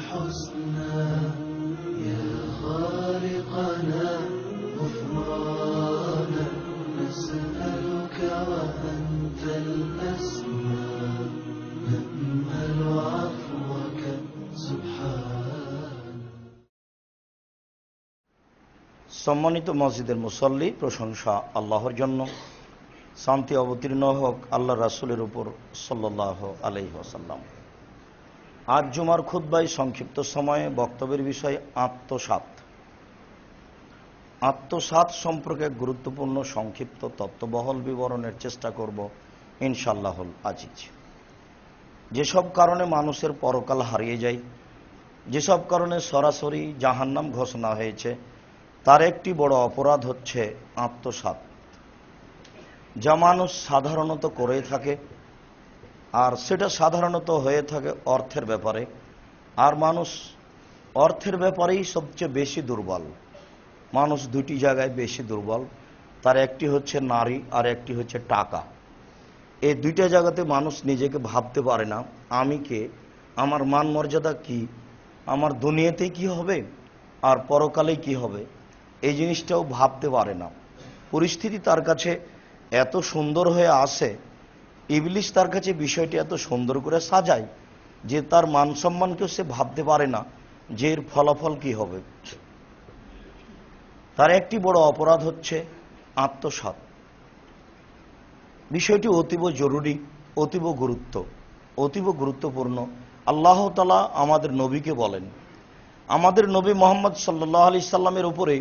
الحسنى يا خالقنا غفرانا نسألك وأنت الأسمى نأمل عفوك سبحان। সম্মানিত মসজিদের মুসল্লি, প্রশংসা আল্লাহর জন্য, শান্তি অবতীর্ণ হোক আল্লাহ রাসূলের উপর সাল্লাল্লাহু আলাইহি ওয়াসাল্লাম। আজ জুমার খুতবায় সংক্ষিপ্ত সময়ে বক্তব্যের বিষয় আত্মসাৎ। আত্মসাৎ সম্পর্কে গুরুত্বপূর্ণ সংক্ষিপ্ত তত্ত্ববহল বিবরণের চেষ্টা করব ইনশাআল্লাহুল আজিজ। যেসব কারণে মানুষের পরকাল হারিয়ে যায়, যেসব কারণে সরাসরি জাহান্নাম ঘোষণা হয়েছে, তার একটি বড় অপরাধ হচ্ছে আত্মসাৎ, যা মানুষ সাধারণত করে থাকে। আর সেটা সাধারণত হয়ে থাকে অর্থের ব্যাপারে, আর মানুষ অর্থের ব্যাপারেই সবচেয়ে বেশি দুর্বল। মানুষ দুটি জায়গায় বেশি দুর্বল, তার একটি হচ্ছে নারী আর একটি হচ্ছে টাকা। এই দুইটা জায়গাতে মানুষ নিজেকে ভাবতে পারে না, আমি কে, আমার মান মর্যাদা কি, আমার দুনিয়াতে কি হবে আর পরকালে কি হবে, এই জিনিসটাও ভাবতে পারে না। পরিস্থিতি তার কাছে এত সুন্দর হয়ে আসে, ইবলিশ তার কাছে বিষয়টি এত সুন্দর করে সাজায় যে তার মান সম্মানকেও সে ভাবতে পারে না যে এর ফলাফল কি হবে। তার একটি বড় অপরাধ হচ্ছে আত্মসাৎ। বিষয়টি অতীব জরুরি, অতীব গুরুত্বপূর্ণ। আল্লাহ তাআলা আমাদের নবীকে বলেন, আমাদের নবী মুহাম্মদ সাল্লাল্লাহু আলাইহি সাল্লামের উপরে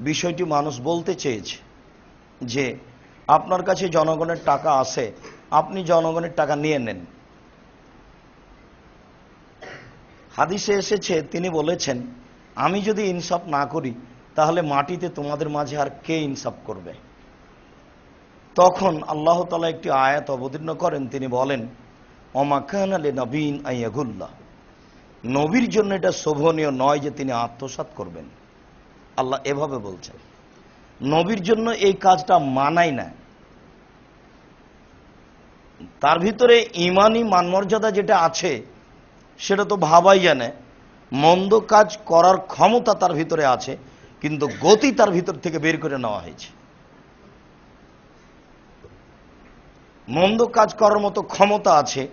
বিষয়টি মানুষ বলতে চেয়েছে যে আপনার কাছে জনগণের টাকা আছে, আপনি জনগণের টাকা নিয়ে নেন। হাদিসে এসেছে, তিনি বলেছেন, আমি যদি ইনসাফ না করি তাহলে মাটিতে তোমাদের মাঝে আর কে ইনসাফ করবে। তখন আল্লাহ তাআলা একটি আয়াত অবতীর্ণ করেন, তিনি বলেন, ওমা কানা লিনাবিয়্যিন আইয়াগুল্লাহ, নবীর জন্য এটা শোভনীয় নয় যে তিনি আত্মসাৎ করবেন। আল্লাহ এভাবে বলছেন, নবীর জন্য এই কাজটা মানাই না। তার ভিতরে ঈমানি মানমর্যাদা যেটা আছে সেটা তো ভাবাই জানে, মন্দ কাজ করার ক্ষমতা তার ভিতরে আছে, কিন্তু গতি তার ভিতর থেকে বের করে নেওয়া হয়েছে। মন্দ কাজ করার মতো ক্ষমতা আছে,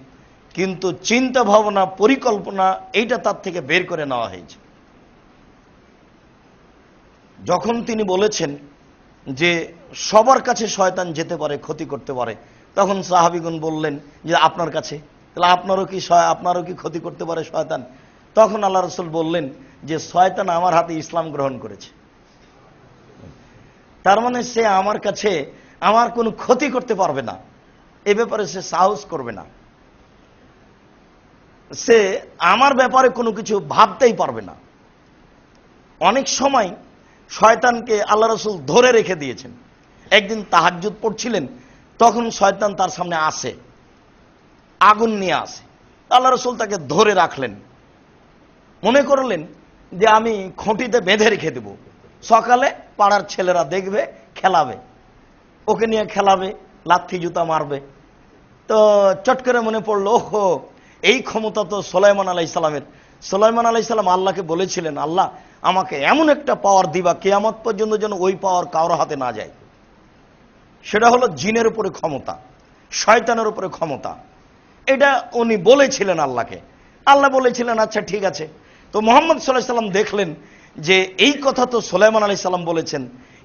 কিন্তু চিন্তা ভাবনা পরিকল্পনা এইটা তার থেকে বের করে নেওয়া হয়েছে। যখন তিনি বলেছেন যে সবার কাছে শয়তান যেতে পারে, ক্ষতি করতে পারে, তখন সাহাবীগণ বললেন যে আপনার কাছে, তাহলে আপনারও কি ক্ষতি করতে পারে শয়তান? তখন আল্লাহ রাসূল বললেন যে শয়তান আমার হাতে ইসলাম গ্রহণ করেছে, তার মানে সে আমার কাছে আমার কোনো ক্ষতি করতে পারবে না, এ ব্যাপারে সে সাহস করবে না, সে আমার ব্যাপারে কোনো কিছু ভাবতেই পারবে না। অনেক সময় শয়তানকে আল্লাহ রাসূল ধরে রেখে দিয়েছেন। একদিন তাহাজ্জুদ পড়ছিলেন, তখন শয়তান তার সামনে আসে, আগুন নিয়ে আসে। আল্লাহ রাসূল তাকে ধরে রাখলেন, মনে করলেন যে আমি খুঁটিতে বেঁধে রেখে দেব, সকালে পাড়ার ছেলেরা দেখবে, খেলাবে, ওকে নিয়ে খেলাবে, লাথি জুতা মারবে। তো চট করে মনে পড়লো, ওহো, এই ক্ষমতা তো সুলাইমান আলাইহিস সালামের। সুলাইমান আলাইহিস সালাম আল্লাহকে বলেছিলেন, আল্লাহ আমাকে এমন একটা পাওয়ার দিবা কিয়ামত পর্যন্ত যেন ওই পাওয়ার কারো হাতে না যায়। সেটা হলো জিনের উপরে ক্ষমতা, শয়তানের উপরে ক্ষমতা। এটা উনি বলেছিলেন আল্লাহকে। আল্লাহ বলেছিলেন আচ্ছা ঠিক আছে। তো মুহাম্মদ সাল্লাল্লাহু আলাইহি সাল্লাম দেখলেন যে এই কথা তো সুলাইমান আলাইহিস সালাম বলেছেন,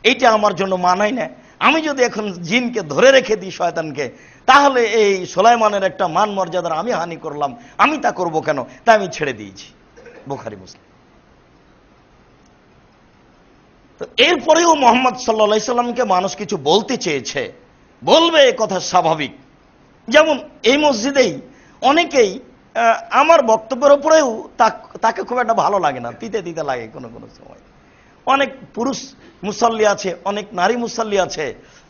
এইটা আমার জন্য মানায় না। আমি যদি এখন জিনকে ধরে রেখে দিই, শয়তানকে, তাহলে এই সুলাইমানের একটা মান মর্যাদার আমি হানি করলাম, আমি তা করব কেন? তাই আমি ছেড়ে দিয়েছি। বুখারী মুসলিম। তো এরপরেও মুহাম্মদ সাল্লাল্লাহু আলাইহি সাল্লামকে মানুষ কিছু বলতে চেয়েছে, বলবে, এ কথা স্বাভাবিক। যেমন এই মসজিদেই অনেকেই আমার বক্তব্যের উপরেও তাকে খুব একটা ভালো লাগে না, তিতে তিতে লাগে কোনো কোনো সময়। অনেক পুরুষ মুসল্লি আছে, অনেক নারী মুসল্লি আছে,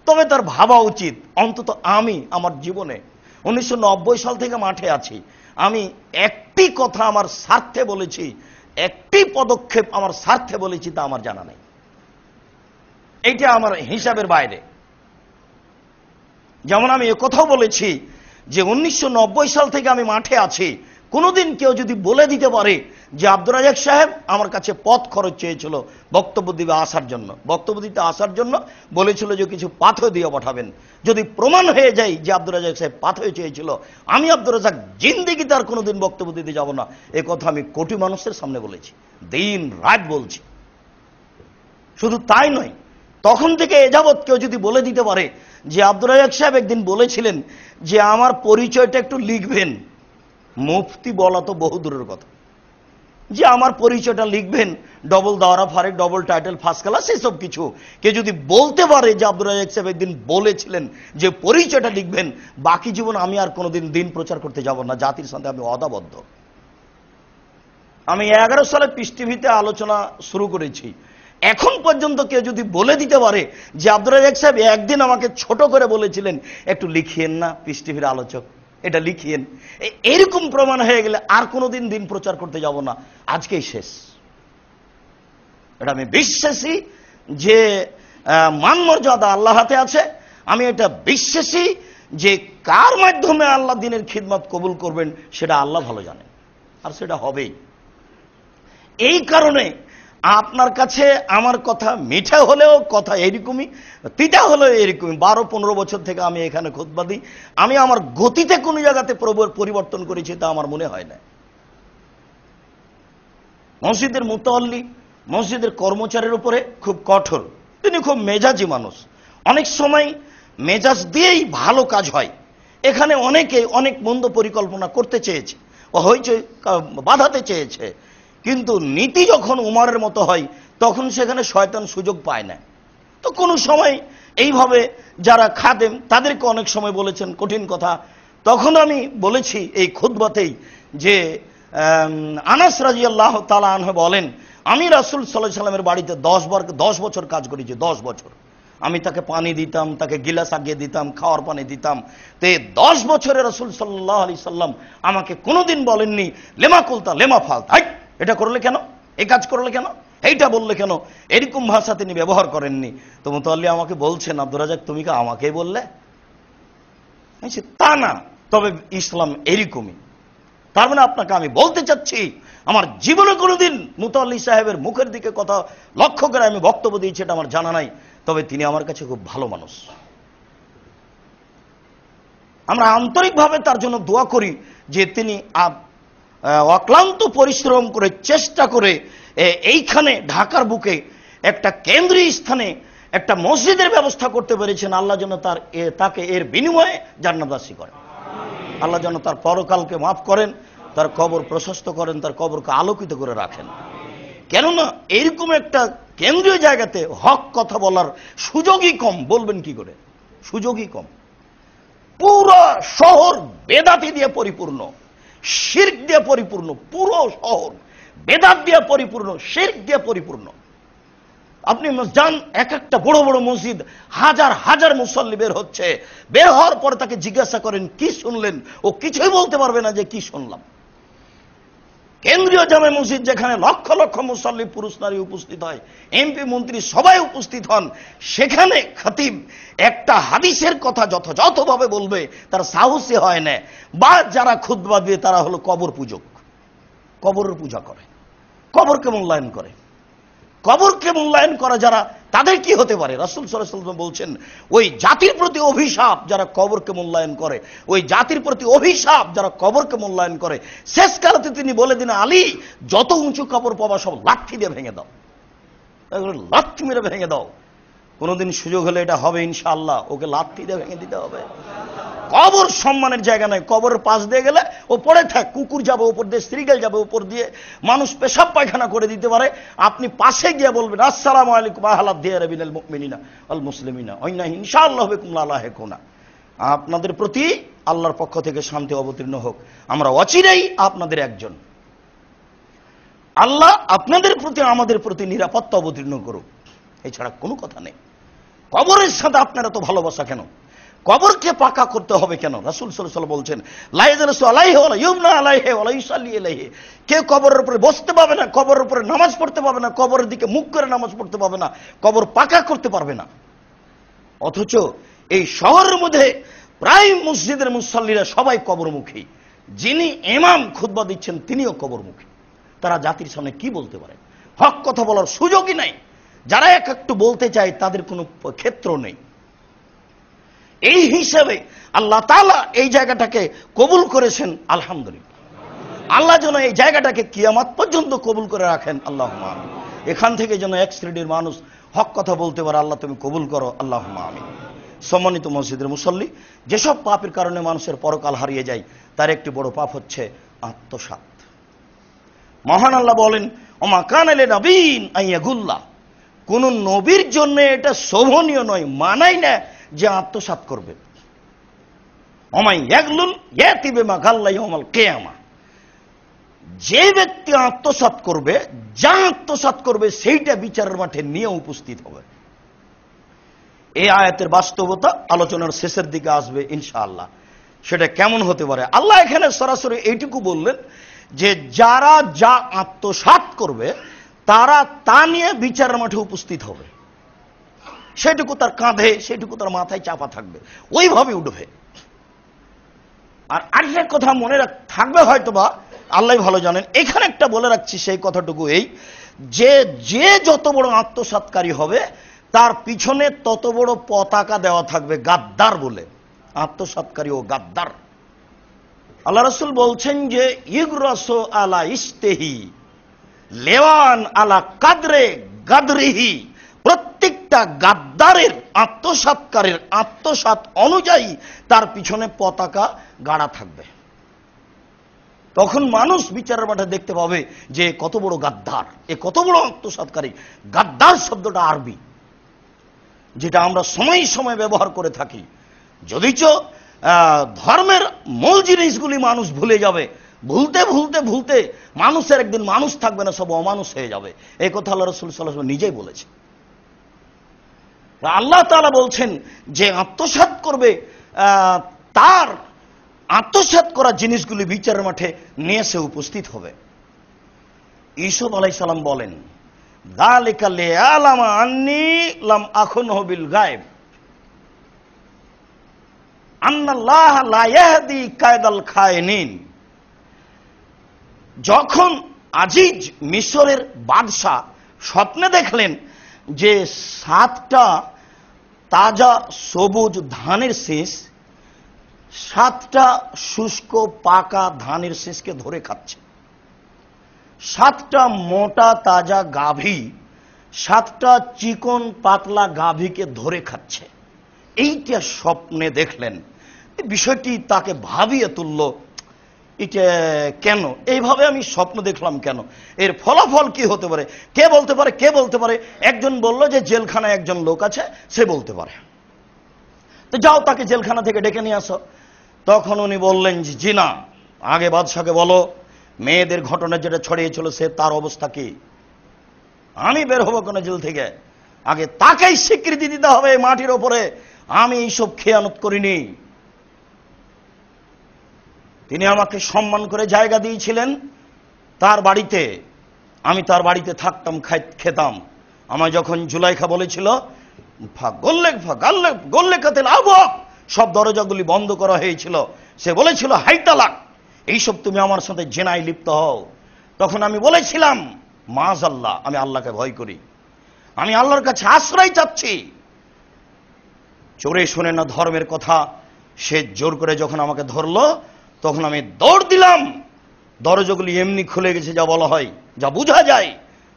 তবে তার ভাবা উচিত, অন্তত আমি আমার জীবনে 1990 সাল থেকে মাঠে আছি, আমি একটি কথা আমার স্বার্থে বলেছি, একটি পদক্ষেপ আমার স্বার্থে বলেছি, তা আমার জানা নেই। এইটা আমার হিসাবের বাইরে। যেমন আমি একথাও বলেছি যে 1990 সাল থেকে আমি মাঠে আছি, কোনোদিন কেউ যদি বলে দিতে পারে যে আব্দুর রাজ্জাক সাহেব আমার কাছে পথ খরচ চেয়েছিল বক্তব্য দিতে আসার জন্য বলেছিল যে কিছু পাথর দিয়ে পাঠাবেন। যদি প্রমাণ হয়ে যায় যে আব্দুর রাজ্জাক সাহেব পাথর চেয়েছিল, আমি আব্দুর রাজ্জাক জিন্দেগিতে আর কোনোদিন বক্তব্য দিতে যাব না। এ কথা আমি কোটি মানুষের সামনে বলেছি, দিন রাত বলছি। শুধু তাই নয়, তখন থেকে এ যাবৎ কেউ যদি বলে দিতে পারে যে আব্দুর রাজ্জাক সাহেব একদিন বলেছিলেন যে আমার পরিচয়টা একটু লিখবেন, মুফতি বলা তো বহু দূরের কথা, যে আমার পরিচয়টা লিখবেন, ডবল দাওরা ফারেক, ডবল টাইটেল, ফার্স্ট ক্লাস, এসব কিছু কে যদি বলতে পারে যে আব্দুর রাজ্জাক সাহেব একদিন বলেছিলেন যে পরিচয়টা লিখবেন, বাকি জীবন আমি আর কোনোদিন দিন প্রচার করতে যাব না, জাতির সাথে আমি অদাবদ্ধ। আমি 11 সালে পিস টিভিতে আলোচনা শুরু করেছি, এখন পর্যন্ত কেউ যদি বলে দিতে পারে যে আব্দুর রাজ্জাক সাহেব একদিন আমাকে ছোট করে বলেছিলেন একটু লিখিয়েন না পিস টিভির আলোচক, এটা লিখিয়েন, এরকম প্রমাণ হয়ে গেলে আর কোনোদিন দিন প্রচার করতে যাব না, আজকেই শেষ। এটা আমি বিশ্বাসী যে মান মর্যাদা আল্লাহ হাতে আছে। আমি এটা বিশ্বাসী যে কার মাধ্যমে আল্লাহ দিনের খিদমত কবুল করবেন সেটা আল্লাহ ভালো জানেন, আর সেটা হবেই। এই কারণে আপনার কাছে আমার কথা মিঠা হলেও কথা এরকমই, তিতা হলেও এরকমই। 12-15 বছর থেকে আমি এখানে খুতবা দিই, আমি আমার গতিতে কোনো জায়গাতে পরিবর্তন করেছি তা আমার মনে হয় না। মসজিদের মুতাল্লি, মসজিদের কর্মচারীর উপরে খুব কঠোর, তিনি খুব মেজাজি মানুষ, অনেক সময় মেজাজ দিয়েই ভালো কাজ হয়। এখানে অনেকে অনেক মন্দ পরিকল্পনা করতে চেয়েছে, হয়েছে বাধাতে চেয়েছে, কিন্তু নীতি যখন উমরের মতো হয় তখন সেখানে শয়তান সুযোগ পায় না। তো কোনো সময় এইভাবে যারা খাদেম তাদেরকে অনেক সময় বলেছেন কঠিন কথা। তখন আমি বলেছি এই খুতবাতেই যে আনাস রাদিয়াল্লাহু তাআলা আনহু বলেন, আমি রাসূল সাল্লাল্লাহু আলাইহি সাল্লামের বাড়িতে 10 বছর কাজ করেছি, 10 বছর। আমি তাকে পানি দিতাম, তাকে গিলাস আগিয়ে দিতাম, খাওয়ার পানি দিতাম। তো এই 10 বছরে রাসূল সাল্লাল্লাহু আলাইহি সাল্লাম আমাকে কোনোদিন বলেননি লেমা কুলতা লেমা ফালতা, এটা করলে কেন, এই কাজ করলে কেন, এইটা বললে কেন, এরকম ভাষা তিনি ব্যবহার করেননি। তো মুতাল্লি আমাকে বলছেন, আব্দুর রাজ্জাক তুমি কি আমাকেই বললে? তা না, তবে ইসলাম এরকমই। তার মানে আপনাকে আমি বলতে চাচ্ছি, আমার জীবনে কোনোদিন মুতাল্লি সাহেবের মুখের দিকে কথা লক্ষ্য করে আমি বক্তব্য দিয়েছি এটা আমার জানা নাই, তবে তিনি আমার কাছে খুব ভালো মানুষ। আমরা আন্তরিকভাবে তার জন্য দোয়া করি যে তিনি অক্লান্ত পরিশ্রম করে চেষ্টা করে এইখানে ঢাকার বুকে একটা কেন্দ্রীয় স্থানে একটা মসজিদের ব্যবস্থা করতে পেরেছেন। আল্লাহ যেন তাকে এর বিনিময়ে জান্নাতবাসী করেন, আল্লাহ যেন তার পরকালকে মাফ করেন, তার কবর প্রশস্ত করেন, তার কবরকে আলোকিত করে রাখেন। কেননা এইরকম একটা কেন্দ্রীয় জায়গাতে হক কথা বলার সুযোগই কম, বলবেন কি করে, সুযোগই কম। পুরো শহর বেদাতি দিয়ে পরিপূর্ণ, শিরক দিয়ে পরিপূর্ণ, পুরো শহর বেদাত দিয়ে পরিপূর্ণ, শিরক দিয়ে পরিপূর্ণ। আপনি যান এক একটা বড় বড় মসজিদ, হাজার হাজার মুসল্লি বের হচ্ছে, বের হওয়ার পর তাকে জিজ্ঞাসা করেন কি শুনলেন, ও কিছুই বলতে পারবে না যে কি শুনলাম। কেন্দ্রীয় জামে মসজিদ যেখানে লক্ষ লক্ষ মুসল্লি পুরুষ নারী উপস্থিত হয়, এমপি মন্ত্রী সবাই উপস্থিত হন, সেখানে খতিব একটা হাদিসের কথা যথাযথভাবে বলবে তার সাহসী হয় না। বা যারা খুতবা দিয়ে তারা হলো কবর পূজক, কবরের পূজা করে, কবরকে মূল্যায়ন করে। কবরকে মূল্যায়ন করা যারা, তাদের কি হতে পারে? রাসূল সাল্লাল্লাহু আলাইহি ওয়াসাল্লাম বলছেন ওই জাতির প্রতি অভিশাপ যারা কবরকে মূল্যায়ন করে, ওই জাতির প্রতি অভিশাপ যারা কবরকে মূল্যায়ন করে। শেষকালে তিনি বলে দিন, আলী যত উঁচু কবর পাবা সব লাঠি দিয়ে ভেঙে দাও, লাঠি মেরে ভেঙে দাও। কোনোদিন সুযোগ হলে এটা হবে ইনশাআল্লাহ, ওকে লাঠি দিয়ে ভেঙে দিতে হবে। কবর সম্মানের জায়গা নয়, কবরের পাশ দিয়ে গেলে ও পড়ে থাক, কুকুর যাবে উপর দিয়ে, শ্রীগাল যাবে উপর দিয়ে, মানুষ পেশাব পায়খানা করে দিতে পারে। আপনি পাশে গিয়ে বলবেন আসসালামু আলাইকুম আহলা দিয়ারিল মুমিনিনা ওয়াল মুসলিমিনা ওয়াইনা ইনশাআল্লাহ বিকুম লাহিকুনা, আপনাদের প্রতি আল্লাহর পক্ষ থেকে শান্তি অবতীর্ণ হোক, আমরা অচিরেই আপনাদের একজন। আল্লাহ আপনাদের প্রতি আমাদের প্রতি নিরাপত্তা অবতীর্ণ করুক, এছাড়া কোনো কথা নেই। কবরের সাথে আপনারা তো ভালোবাসা কেন? কবরকে পাকা করতে হবে কেন? রাসূল সাল্লাল্লাহু আলাইহি ওয়াসাল্লাম বলছেন লা ইয়াজলিসু আলাইহি ওয়া লা ইউমনা আলাইহি ওয়া লা ইউসাল্লি আলাইহি, কেউ কবরের উপরে বসতে পাবে না, কবরের উপরে নামাজ পড়তে পাবে না, কবরের দিকে মুখ করে নামাজ পড়তে পাবে না, কবর পাকা করতে পারবে না। অথচ এই শহরের মধ্যে প্রায় মসজিদের মুসল্লিরা সবাই কবরমুখী, যিনি ইমাম খুতবা দিচ্ছেন তিনিও কবরমুখী। তারা জাতির সামনে কি বলতে পারে? হক কথা বলার সুযোগই নাই। যারা একটু বলতে চায় তাদের কোনো ক্ষেত্র নেই। এই হিসাবে আল্লাহ তাআলা এই জায়গাটাকে কবুল করেছেন। আলহামদুলিল্লাহ, আল্লাহ যেন এই জায়গাটাকে কিয়ামত পর্যন্ত কবুল করে রাখেন। আল্লাহুম্মা আমিন। এখান থেকে যেন এক শ্রেণীর মানুষ হক কথা বলতে পারে, আল্লাহ তুমি কবুল করো। আল্লাহুম্মা আমিন। সম্মানিত মসজিদের মুসল্লি, যেসব পাপের কারণে মানুষের পরকাল হারিয়ে যায় তার একটি বড় পাপ হচ্ছে আত্মসাৎ। মহান আল্লাহ বলেন, ওমা কানা লিনাবিয়্যিন আইয়াগুল্লা, কোন নবীর জন্য এটা শোভনীয় নয়, মানাই না যে আত্মসাৎ করবে। ওমাই ইয়াগলুল ইয়াতি বিমা গাল্লা ইয়াউমাল কিয়ামা, যে ব্যক্তি আত্মসাৎ করবে, যা আত্মসাৎ করবে সেইটা বিচারের মাঠে নিয়ে উপস্থিত হবে। এই আয়াতের বাস্তবতা আলোচনার শেষের দিকে আসবে ইনশাআল্লাহ। সেটা কেমন হতে পারে? আল্লাহ এখানে সরাসরি এইটুকু বললেন যে যারা যা আত্মসাৎ করবে তারা তা নিয়ে বিচারের মাঠে উপস্থিত হবে। সেটুকু তার কাঁধে, সেটুকু তার মাথায় চাপা থাকবে, ওইভাবে উঠবে। আর আরেকটা কথা মনে থাকবে হয়তোবা, আল্লাহ ভালো জানেন, এখানে একটা বলে রাখছি সেই কথাটুকু এই যে যে যত বড় আত্মসাৎকারী হবে তার পিছনে তত বড় পতাকা দেওয়া থাকবে গাদ্দার বলে। আত্মসাৎকারী ও গাদ্দার। আল্লাহ রাসূল বলছেন যে ইগরাসু আলা ইস্তেহি লেওয়ান আলা কাদরে গাদরিহি, প্রত্যেকটা গাদ্দারের আত্মসাৎকারের আত্মসাৎ অনুযায়ী তার পিছনে পতাকা গাড়া থাকবে। তখন মানুষ বিচারের মাঠে দেখতে পাবে যে কত বড় গাদ্দার, এ কত বড় আত্মসাৎকারী। গাদ্দার শব্দটা আরবি, যেটা আমরা সময় সময় ব্যবহার করে থাকি। যদিচ ধর্মের মূল জিনিসগুলি মানুষ ভুলে যাবে, ভুলতে ভুলতে ভুলতে মানুষের একদিন মানুষ থাকবে না, সব অমানুষ হয়ে যাবে। এই কথা আল্লাহ রাসূল সাল্লাল্লাহু আলাইহি ওয়াসাল্লাম নিজেই বলেছেন। আল্লাহ তাআলা বলছেন যে আত্মসাৎ করবে তার আত্মসাৎ করা জিনিসগুলি বিচারের মাঠে নিয়ে এসে উপস্থিত হবে। ইউসুফ আলাইহিস সালাম বলেন, যালিকা লিয়ালামা আন্নী লাম আখুনহু বিল গায়ব আন্নাল্লাহ লা ইয়াহদি কায়দাল খায়িনিন। যখন আজিজ মিশরের বাদশা স্বপ্নে দেখলেন যে 7টা তাজা সবুজ ধানের শীষ 7টা শুষ্ক পাকা ধানের শীষকে ধরে খাচ্ছে, 7টা মোটা তাজা গাভী 7টা চিকন পাতলা গাভীকে ধরে খাচ্ছে। এইটা স্বপ্নে দেখলেন। বিষয়টি তাকে ভাবিয়ে তুলল, এটা কেন, এইভাবে আমি স্বপ্ন দেখলাম কেন, এর ফলাফল কি হতে পারে, কে বলতে পারে, কে বলতে পারে? একজন বলল যে জেলখানায় একজন লোক আছে, সে বলতে পারে। তো যাও তাকে জেলখানা থেকে ডেকে নিয়ে আসো। তখন উনি বললেন যে জি না, আগে বাদশাকে বলো মেয়েদের ঘটনা যেটা ছড়িয়েছিল সে তার অবস্থা কি, আমি বের হবো কোন জেল থেকে, আগে তাকেই স্বীকৃতি দিতে হবে মাটির ওপরে আমি এইসব খেয়ানত করিনি। তিনি আমাকে সম্মান করে জায়গা দিয়েছিলেন তার বাড়িতে, আমি তার বাড়িতে থাকতাম, খেতাম। আমায় যখন জুলাইখা বলেছিল সব দরজাগুলি বন্ধ করা হয়েছিল, সে বলেছিল হাই তালাক, এইসব তুমি আমার সাথে জেনায় লিপ্ত হও, তখন আমি বলেছিলাম মাআযাল্লাহ, আমি আল্লাহকে ভয় করি, আমি আল্লাহর কাছে আশ্রয় চাচ্ছি। চোরে শোনে না ধর্মের কথা, সে জোর করে যখন আমাকে ধরলো তখন আমি দৌড় দিলাম। দরজাগুলি এমনি খুলে গেছে যা বলা হয়, যা বোঝা যায়।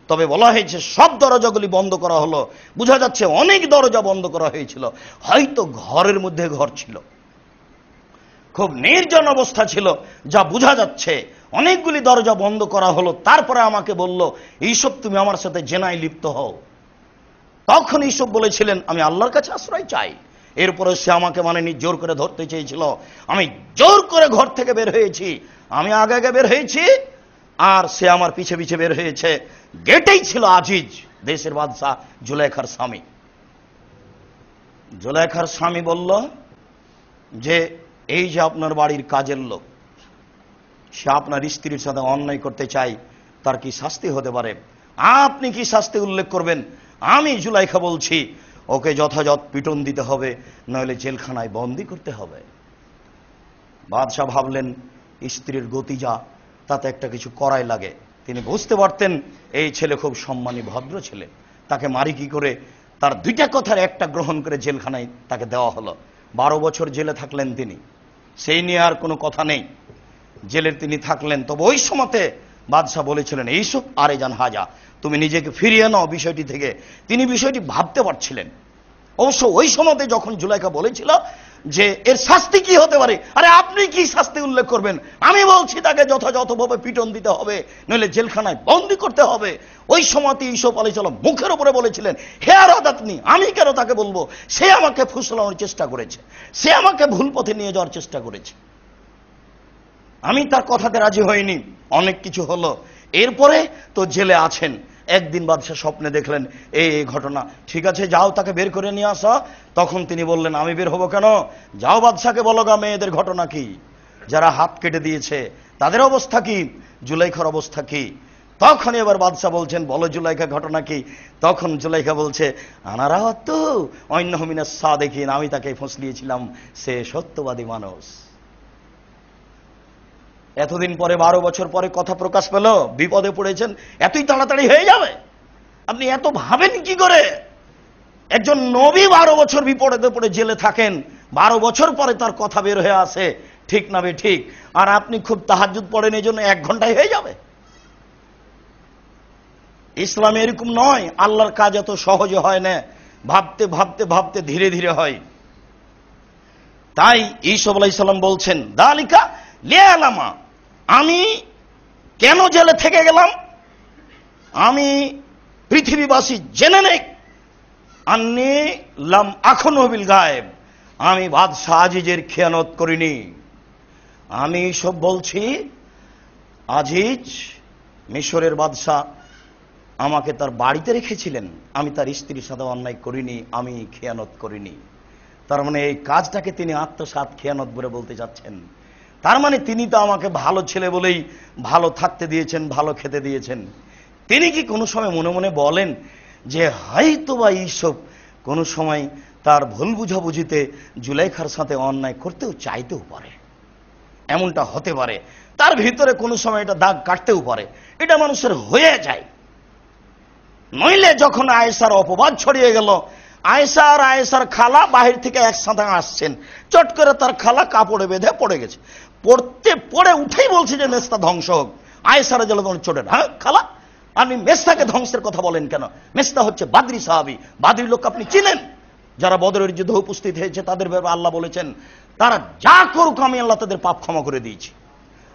তবে বলা হয়েছে সব দরজাগুলি বন্ধ করা হলো, বোঝা যাচ্ছে অনেক দরজা বন্ধ করা হয়েছিল, হয়তো ঘরের মধ্যে ঘর ছিল, খুব নির্জন অবস্থা ছিল, যা বোঝা যাচ্ছে অনেকগুলি দরজা বন্ধ করা হলো। তারপরে আমাকে বলল এইসব তুমি আমার সাথে জেনায় লিপ্ত হও। তখন এইসব বলেছিলেন আমি আল্লাহর কাছে আশ্রয় চাই। এরপরে সে আমাকে মানেনি, জোর করে ধরতে চেয়েছিল, আমি জোর করে ঘর থেকে বের হয়েছি, আমি আগে আগে বের হয়েছি আর সে আমার পিছে পিছে বের হয়েছে। গেটেই ছিল আজিজ দেশের বাদশাহ জুলাইখার স্বামী। জুলাইখার স্বামী বলল যে এই যে আপনার বাড়ির কাজের লোক, সে আপনার স্ত্রীর সাথে অন্যায় করতে চায়, তার কি শাস্তি হতে পারে? আপনি কি শাস্তি উল্লেখ করবেন? আমি জুলাইখা বলছি ওকে যথাযথ পিটন দিতে হবে, নইলে জেলখানায় বন্দি করতে হবে। বাদশাহ ভাবলেন স্ত্রীর গতি যা, তাতে একটা কিছু করাই লাগে। তিনি বুঝতে পারতেন এই ছেলে খুব সম্মানী ভদ্র ছেলে, তাকে মারি কি করে। তার দুইটা কথার একটা গ্রহণ করে জেলখানায় তাকে দেওয়া হলো। 12 বছর জেলে থাকলেন তিনি, সেই নিয়ে আর কোনো কথা নেই, জেলে তিনি থাকলেন। তবে ওই সময়তে বাদশাহ বলেছিলেন, এইসব আরে জান হাজা, তুমি নিজেকে ফিরিয়ে নাও বিষয়টি থেকে। তিনি বিষয়টি ভাবতে পারছিলেন। অবশ্য ওই সময়তে যখন জুলাইখা বলেছিল যে এর শাস্তি কি হতে পারে, আরে আপনি কি শাস্তি উল্লেখ করবেন, আমি বলছি তাকে যথাযথভাবে পিটন দিতে হবে, নইলে জেলখানায় বন্দী করতে হবে। ওই সময়তে ইউসুফ আলাইহিস সালাম মুখের উপরে বলেছিলেন, হে আরাদাতনি, আমি কেন তাকে বলবো, সে আমাকে ফুসলানোর চেষ্টা করেছে, সে আমাকে ভুল পথে নিয়ে যাওয়ার চেষ্টা করেছে, আমি তার কথাতে রাজি হইনি। অনেক কিছু হলো, এরপরে তো জেলে আছেন। একদিন বাদশাহ স্বপ্নে দেখলেন এই ঘটনা, ঠিক আছে যাও তাকে বের করে নিয়ে আসো। তখন তিনি বললেন, আমি বের হবো কেন, যাও বাদশাকে বলো গা মেয়েদের ঘটনা কি, যারা হাত কেটে দিয়েছে তাদের অবস্থা কি, জুলাইখার অবস্থা কি। তখন এবার বাদশাহ বলছেন, বলো জুলাইখা ঘটনা কি। তখন জুলাইখা বলছে, আনারাহত অন্যহমিনা সা দেখিন, আমি তাকে ফসলিয়েছিলাম, সে সত্যবাদী মানুষ। এতদিন পরে 12 বছর পরে কথা প্রকাশ পেল, বিপদে পড়েছেন, এতই তাড়াতাড়ি হয়ে যাবে? আপনি এত ভাবেন কি করে? একজন নবী 12 বছর বিপদে পড়ে জেলে থাকেন, 12 বছর পরে তার কথা বের হয়ে আসে, ঠিক না বে ঠিক? আর আপনি খুব তাহাজ্জুদ পড়েন, এই জন্য 1 ঘন্টায় হয়ে যাবে? ইসলামে এরকম নয়, আল্লাহর কাজ এত সহজে হয় না, ভাবতে ভাবতে ভাবতে ধীরে ধীরে হয়। তাই ইউসুফ আলাইহিস সালাম বলছেন, দালিকা লিয়ালামা, আমি কেন জেলে থেকে গেলাম, আমি পৃথিবীবাসী জেনে নেই, আন্নি লাম আখনু বিল গায়েব, আমি বাদশাহ আজিজের খেয়ানত করিনি। আমি সব বলছি, আজিজ মিশরের বাদশাহ আমাকে তার বাড়িতে রেখেছিলেন, আমি তার স্ত্রীর সাথে অন্যায় করিনি, আমি খেয়ানত করিনি। তার মানে এই কাজটাকে তিনি আত্মসাৎ খেয়ানত বলে বলতে চাচ্ছেন। তার মানে তিনি তো আমাকে ভালো ছেলে বলেই ভালো থাকতে দিয়েছেন, ভালো খেতে দিয়েছেন। তিনি কি কোনো সময় মনে মনে বলেন যে হয়তো বা ইউসুফ কোনো সময় তার ভুল বুঝাবুঝিতে জুলাইখার সাথে অন্যায় করতেও চাইতেও পারে, এমনটা হতে পারে, তার ভিতরে কোনো সময় এটা দাগ কাটতেও পারে, এটা মানুষের হয়ে যায়। নইলে যখন আয়েশার অপবাদ ছড়িয়ে গেল, আয়েশা আর আয়েশার খালা বাহির থেকে একসাথে আসছেন, চট করে তার খালা কাপড়ে বেঁধে পড়ে গেছে, পড়ে উঠেই বলছে যে মেস্তা ধ্বংস হোক। আয়েশা রাদিয়াল্লাহু আনহা চোটেন, হ্যাঁ খালা আপনি মেস্তাকে ধ্বংসের কথা বলেন কেন? মেস্তা হচ্ছে বাদরি সাহাবী, বাদরি লোক আপনি চিনেন, যারা বদরের যুদ্ধে উপস্থিত হয়েছে, তাদের ব্যাপারে আল্লাহ বলেছেন তারা যা করুক আমি আল্লাহ তাদের পাপ ক্ষমা করে দিয়েছি,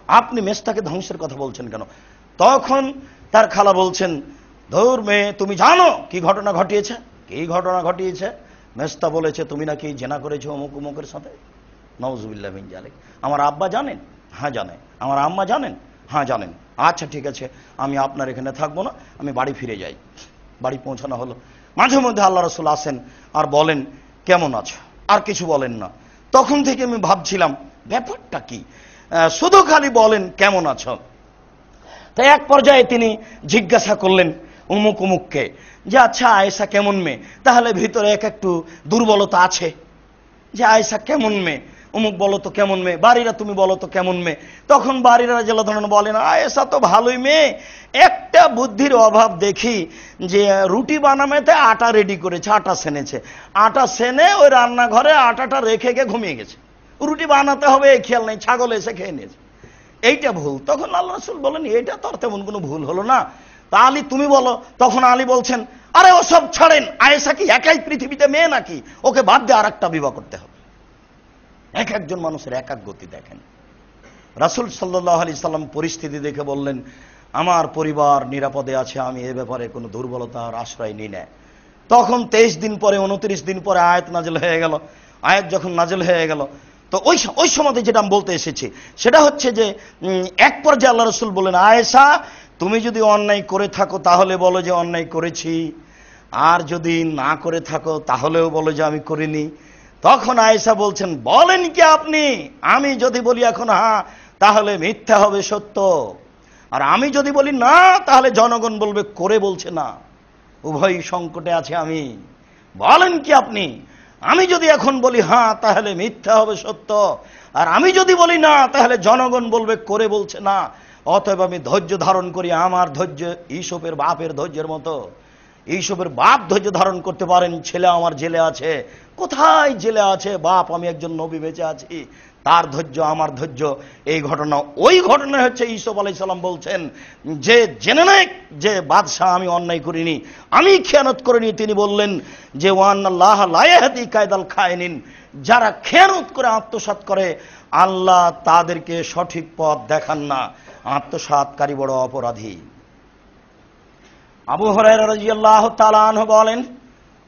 আপনি মেস্তাকে ধ্বংসের কথা বলছেন কেন? তখন তার খালা বলছেন, ধুর মেয়ে, তুমি জানো কি ঘটনা ঘটিয়েছে? কি ঘটনা ঘটিয়েছে? মেস্তা বলেছে তুমি নাকি জেনা করেছো অমুক অমুকের সাথে। নাউজুবিল্লাহ মিন জালিক। আমার আব্বা জানেন? হ্যাঁ জানেন। আমার আম্মা জানেন? হ্যাঁ জানেন। আচ্ছা ঠিক আছে, আমি আপনার এখানে থাকবো না, আমি বাড়ি ফিরে যাই। বাড়ি পৌঁছানো হলো। মাঝে মধ্যে আল্লাহ রাসূল আসেন আর বলেন কেমন আছো, আর কিছু বলেন না। তখন থেকে আমি ভাবছিলাম ব্যাপারটা কি, শুধু খালি বলেন কেমন আছো। তাই এক পর্যায়ে তিনি জিজ্ঞাসা করলেন উমুক উমুককে যে আচ্ছা আয়েশা কেমন মেয়ে? তাহলে ভিতরে একটু দুর্বলতা আছে যে আয়েশা কেমন মেয়ে, অমুক বলো তো কেমন মেয়ে, বাড়িরা তুমি বলো তো কেমন মেয়ে। তখন বাড়িরা রাদিয়াল্লাহু আনহু বলেন আয়েশা তো ভালোই মেয়ে, একটা বুদ্ধির অভাব দেখি যে রুটি বানামেতে আটা রেডি করেছে, আটা সেনেছে, আটা সেনে ওই রান্নাঘরে আটাটা রেখে গিয়ে ঘুমিয়ে গেছে, রুটি বানাতে হবে এই খেয়াল নেই, ছাগল এসে খেয়ে নিয়েছে, এইটা ভুল। তখন আল্লাহ রাসূল বলেন এটা তো আর তেমন কোনো ভুল হলো না, তা আলী তুমি বলো। তখন আলী বলছেন আরে ওসব ছাড়েন, আয়েশা কি একাই পৃথিবীতে মেয়ে নাকি, ওকে বাদ দিয়ে আরেকটা বিবাহ করতে হবে। এক একজন মানুষের এক এক গতি দেখেন। রাসূল সাল্লাল্লাহু আলাইহি সাল্লাম পরিস্থিতি দেখে বললেন আমার পরিবার নিরাপদে আছে, আমি এ ব্যাপারে কোনো দুর্বলতার আশ্রয় নিই না। তখন 23 দিন পরে 29 দিন পরে আয়াত নাজিল হয়ে গেল। আয়াত যখন নাজিল হয়ে গেল তো ওই সময়তে যেটা আমি বলতে এসেছি সেটা হচ্ছে যে এক পর্যায়ে আল্লাহ রাসূল বলেন আয়েশা তুমি যদি অন্যায় করে থাকো তাহলে বলো যে অন্যায় করেছি, আর যদি না করে থাকো তাহলেও বলো যে আমি করিনি। তখন আয়েশা বলছেন বলেন কি আপনি, আমি যদি বলি এখন হ্যাঁ তাহলে মিথ্যা হবে সত্য, আর আমি যদি বলি না তাহলে জনগণ বলবে করে বলছে না, উভয় সংকটে আছে আমি। বলেন কি আপনি, আমি যদি এখন বলি হ্যাঁ তাহলে মিথ্যা হবে সত্য, আর আমি যদি বলি না তাহলে জনগণ বলবে করে বলছে না, অতএব আমি ধৈর্য ধারণ করি। আমার ধৈর্য ইউসুফের বাপের ধৈর্যের মতো। ইউসুফের বাপ ধৈর্য ধারণ করতে পারেন, ছেলে আমার জেলে আছে। কোথায় জেলে আছে? বাপ, আমি একজন নবী, বেঁচে আছি। তার ধৈর্য আমার ধৈর্য। এই ঘটনা, ওই ঘটনা হচ্ছে ইউসুফ আলাইহিস সালাম বলছেন যে জেনে নেক যে বাদশাহ আমি অন্যায় করিনি, আমি খেয়ানত করিনি। তিনি বললেন যে ওয়ান্নাল্লাহ লা ইয়াহদি কায়দাল খায়নিন, যারা খেয়ানত করে আত্মসাৎ করে আল্লাহ তাদেরকে সঠিক পথ দেখান না। আত্মসাৎকারী বড় অপরাধী। আবু হুরায়রা রাদিয়াল্লাহু তাআলা আনহু বলেন,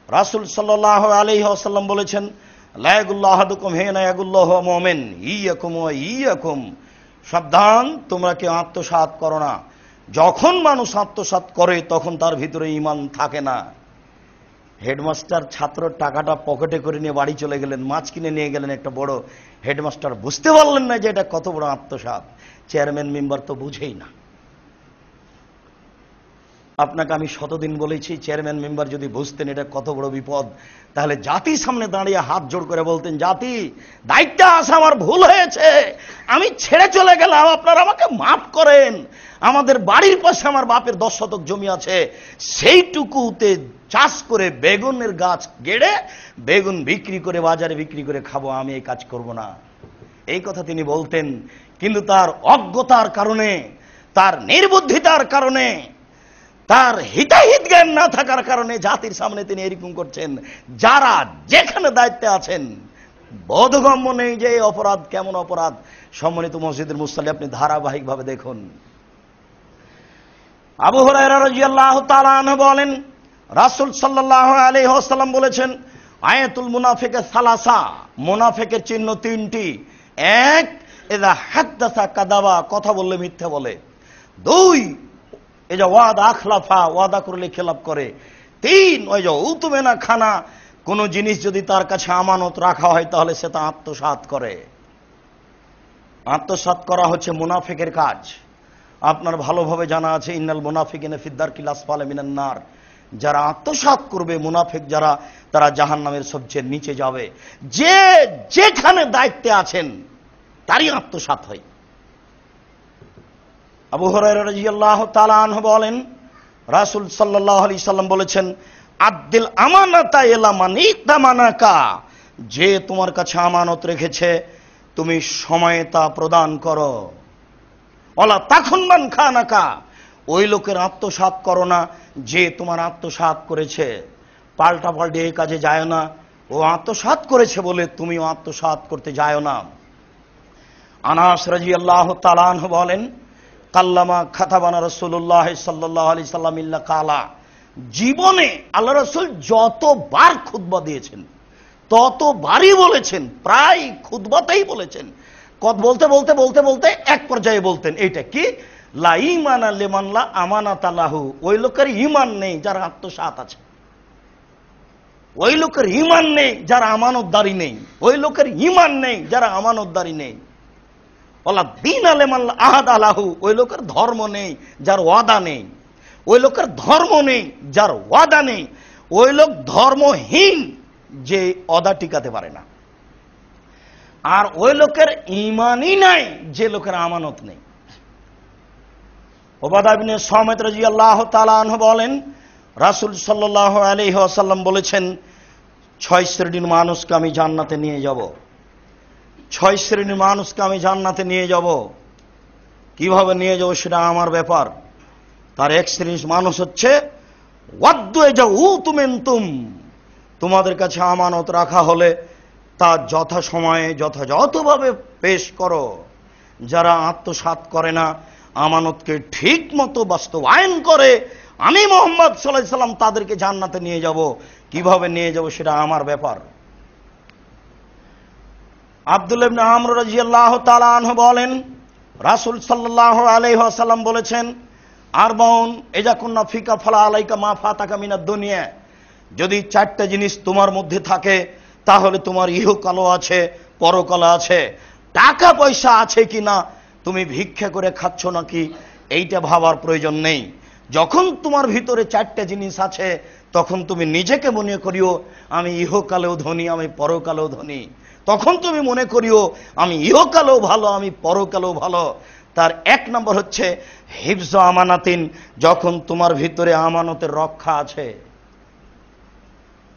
রাসূল সাল্লাল্লাহু আলাইহি ওয়াসাল্লাম বলেছেন, লা ইয়াগুল্লু আহাদুকুম হিনা ইয়াগুল্লুহু মুমিন ইয়াকুম ওয়া ইয়াকুম, সাবধান, তোমরা কেউ আত্মসাৎ করো না। যখন মানুষ আত্মসাৎ করে তখন তার ভিতরে ঈমান থাকে না। হেডমাস্টার ছাত্রর টাকাটা পকেটে করে নিয়ে বাড়ি চলে গেলেন, মাছ কিনে নিয়ে গেলেন একটা বড়। হেডমাস্টার বুঝতে পারলেন না যে এটা কত বড় আত্মসাৎ। চেয়ারম্যান মেম্বার তো বুঝেই না। আপনাকে আমি শতদিন বলেছি, চেয়ারম্যান মেম্বার যদি বুঝতেন এটা কত বড় বিপদ, তাহলে জাতির সামনে দাঁড়িয়ে হাত জোড় করে বলতেন, জাতি, দায়িত্ব আছে, আমার ভুল হয়েছে, আমি ছেড়ে চলে গেলাম, আপনারা আমাকে মাফ করেন। আমাদের বাড়ির পাশে আমার বাপের 10 শতক জমি আছে, সেইটুকুতে চাষ করে বেগুনের গাছ গেড়ে বেগুন বিক্রি করে বাজারে বিক্রি করে খাবো, আমি এই কাজ করব না। এই কথা তিনি বলতেন। কিন্তু তার অজ্ঞতার কারণে, তার নির্বুদ্ধিতার কারণে, তার হিতাহিত জ্ঞান না থাকার কারণে জাতির সামনে তিনি এরকম করছেন। যারা যেখানে দায়িত্বে আছেন বোধগম্য নেই যে এই অপরাধ কেমন অপরাধ। সম্মানিত মসজিদের মুসল্লি, আপনি ধারাবাহিকভাবে দেখুন। আবু হুরায়রা রাদিয়াল্লাহু তাআলা আনহু বলেন, রাসূল সাল্লাল্লাহু আলাইহি ওয়াসাল্লাম বলেছেন, আয়াতুল মুনাফিকের সালাসা, মুনাফিকের চিহ্ন 3টি। 1, ইযা হাদাসা কাযাবা, কথা বললে মিথ্যা বলে। 2, এই যে ওয়াদা আখলাফা, ওয়াদা করলে খেলাপ করে। 3, ওই যে উতুমেনা খানা, কোন জিনিস যদি তার কাছে আমানত রাখা হয় তাহলে সে তা আত্মসাৎ করে। আত্মসাৎ করা হচ্ছে মুনাফিকের কাজ। আপনার ভালোভাবে জানা আছে, ইন্নাল মুনাফিকিনা ফিদ দারকিল আসফালি মিনান নার, যারা আত্মসাৎ করবে মুনাফিক যারা, তারা জাহান্নামের সবচেয়ে নিচে যাবে। যে যেখানে দায়িত্বে আছেন তারই আত্মসাৎ হয়। আবু হুরায়রা রাদিয়াল্লাহু তাআলা আনহু বলেন, রাসূল সাল্লাল্লাহু আলাইহি সাল্লাম বলেছেন, আদ্দিল আমানাতা ইলা মান ইতামানাকা, যে তোমার কাছে আমানত রেখেছে তুমি সময়ে তা প্রদান করো। ওয়ালা তাখুন মান খানাকা, ওই লোকের আত্মসাৎ করো না যে তোমার আত্মসাৎ করেছে। পাল্টা পাল্টে এই কাজে যায় না, ও আত্মসাৎ করেছে বলে তুমিও আত্মসাৎ করতে যায় না। আনাস রাদিয়াল্লাহু তাআলা আনহু বলেন, কাল্লামা খাতাবানা রাসূলুল্লাহ সাল্লাল্লাহু আলাইহি সাল্লাম ইল্লা কালা, জীবনে আল্লাহ রাসূল যতবার খুতবা দিয়েছেন ততবারই বলেছেন, প্রায় খুতবাতেই বলেছেন। বলতে বলতে বলতে বলতে এক পর্যায়ে বলতেন, এইটা কি, লা ঈমানা লিমান লা আমানাতা লাহু, ওই লোকের ঈমান নেই যার আত্মসাৎ আছে। ওই লোকের ঈমান নেই যার আমানতদারি নেই। ওই লোকের ঈমান নেই যারা আমানতদারি নেই। ওয়ালা দীন লিমান লা আহাদা লাহু, ওই লোকের ধর্ম নেই যার ওয়াদা নেই। ওই লোকের ধর্ম নেই যার ওয়াদা নেই। ওই লোক ধর্মহীন যে ওয়াদা টিকাতে পারে না। আর ওই লোকের ঈমানই নাই যে লোকের আমানত নেই। উবাদা ইবনে সামিত রাদিয়াল্লাহু তাআলা আনহু বলেন, রাসূল সাল্লাল্লাহু আলাইহি ওয়াসাল্লাম বলেছেন, 6 শ্রেণীর মানুষকে আমি জান্নাতে নিয়ে যাব। 6 শ্রেণীর মানুষকে আমি জান্নাতে নিয়ে যাব। কিভাবে নিয়ে যাব সেটা আমার ব্যাপার। তার 1 শ্রেণীর মানুষ হচ্ছে ওয়াদ্দু জাউতুমিনতুম, তোমাদের কাছে আমানত রাখা হলে তা যথাসময়ে যথাযথভাবে পেশ করো। যারা আত্মসাৎ করে না, আমানতকে ঠিক মতো বাস্তবায়ন করে, আমি মুহাম্মদ সাল্লাল্লাহু আলাইহি সাল্লাম তাদেরকে জান্নাতে নিয়ে যাব। কিভাবে নিয়ে যাব সেটা আমার ব্যাপার। আব্দুল্লাহ ইবনে আমর রাদিয়াল্লাহু তাআলা আনহু বলেন, রাসূল সাল্লাল্লাহু আলাইহি ওয়াসাল্লাম বলেছেন, আরবাউন ইযা কুন্না ফিকা ফালা আলাইকা মা ফাতাকা মিনাদ দুনিয়া, যদি 4টা জিনিস তোমার মধ্যে থাকে তাহলে তোমার ইহকালও আছে, পরকালও আছে। টাকা পয়সা আছে কিনা, তুমি ভিক্ষা করে খাচ্ছ নাকি, এইটা ভাবার প্রয়োজন নেই। যখন তোমার ভিতরে 4টা জিনিস আছে তখন তুমি নিজেকে মনে করিও আমি ইহকালেও ধনী, আমি পরকালেও ধনী। তখন তুমি মনে করিও আমি ইহকালেও ভালো, আমি পরকালেও ভালো। তার 1 নম্বর হচ্ছে হিফজ আমানাতিন, যখন তোমার ভিতরে আমানতের রক্ষা আছে,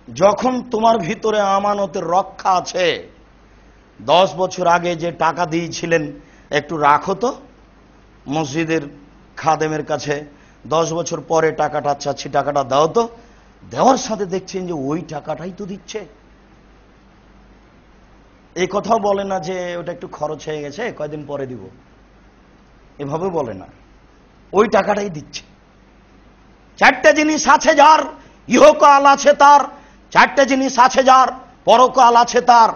যখন তোমার ভিতরে আমানতের রক্ষা আছে। 10 বছর আগে যে টাকা দিয়েছিলেন একটু রাখো তো মসজিদের খাদেমের কাছে, 10 বছর পরে টাকাটা চাচ্ছি টাকাটা দাও তো, দেওয়ার সাথে দেখছেন যে ওই টাকাটাই তো দিচ্ছে। এই কথাও বলে না যে ওটা একটু খরচ হয়ে গেছে কয়দিন পরে দিব, এভাবে বলে না, ওই টাকাটাই দিচ্ছে। 4টে জিনিস আছে যার, ইহকাল আছে তার, 4টে জিনিস আছে যার, পরকাল আছে তার।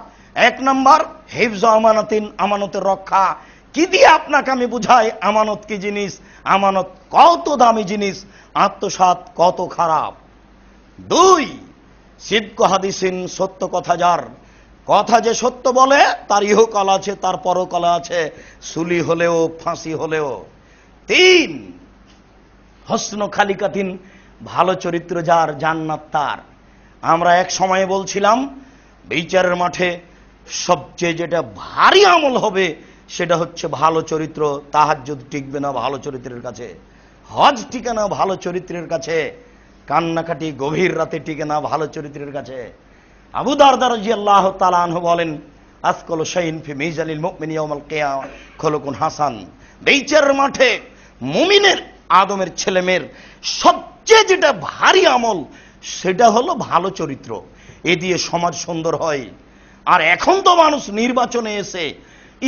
1 নম্বর হিফজ আমানাতিন, আমানতের রক্ষা। কি দিয়ে আপনাকে আমি বুঝাই আমানত কি জিনিস, আমানত কত দামি জিনিস, আত্মসাৎ কত খারাপ। 2 সিদক হাদিসিন, সত্য কথা যার, কথা যে সত্য বলে তার ইহকাল আছে তার পরকাল আছে, সুলি হলেও ফাঁসি হলেও। 3 হসন খালিকাতিন, ভালো চরিত্র যার, জান্নাত তার। আমরা এক সময়ে বলছিলাম বিচারের মাঠে সবচেয়ে যেটা ভারী আমল হবে সেটা হচ্ছে ভালো চরিত্র। তাহাজ্জুদ টিকবে না ভালো চরিত্রের কাছে, হজ টিকে না ভালো চরিত্রের কাছে, কান্নাকাটি গভীর রাতে টিকে না ভালো চরিত্রের কাছে। আবু দারদা রাদিয়াল্লাহু তাআলা আনহু বলেন, আসকালু শাইইন ফি মিজানিল মুমিনি ইয়াউমাল কিয়ামা খুলুকুন হাসান। বিচারের মাঠে মুমিনের, আদমের ছেলেমেয়ের সবচেয়ে যেটা ভারী আমল সেটা হলো ভালো চরিত্র। এ দিয়ে সমাজ সুন্দর হয়। আর এখন তো মানুষ নির্বাচনে এসে,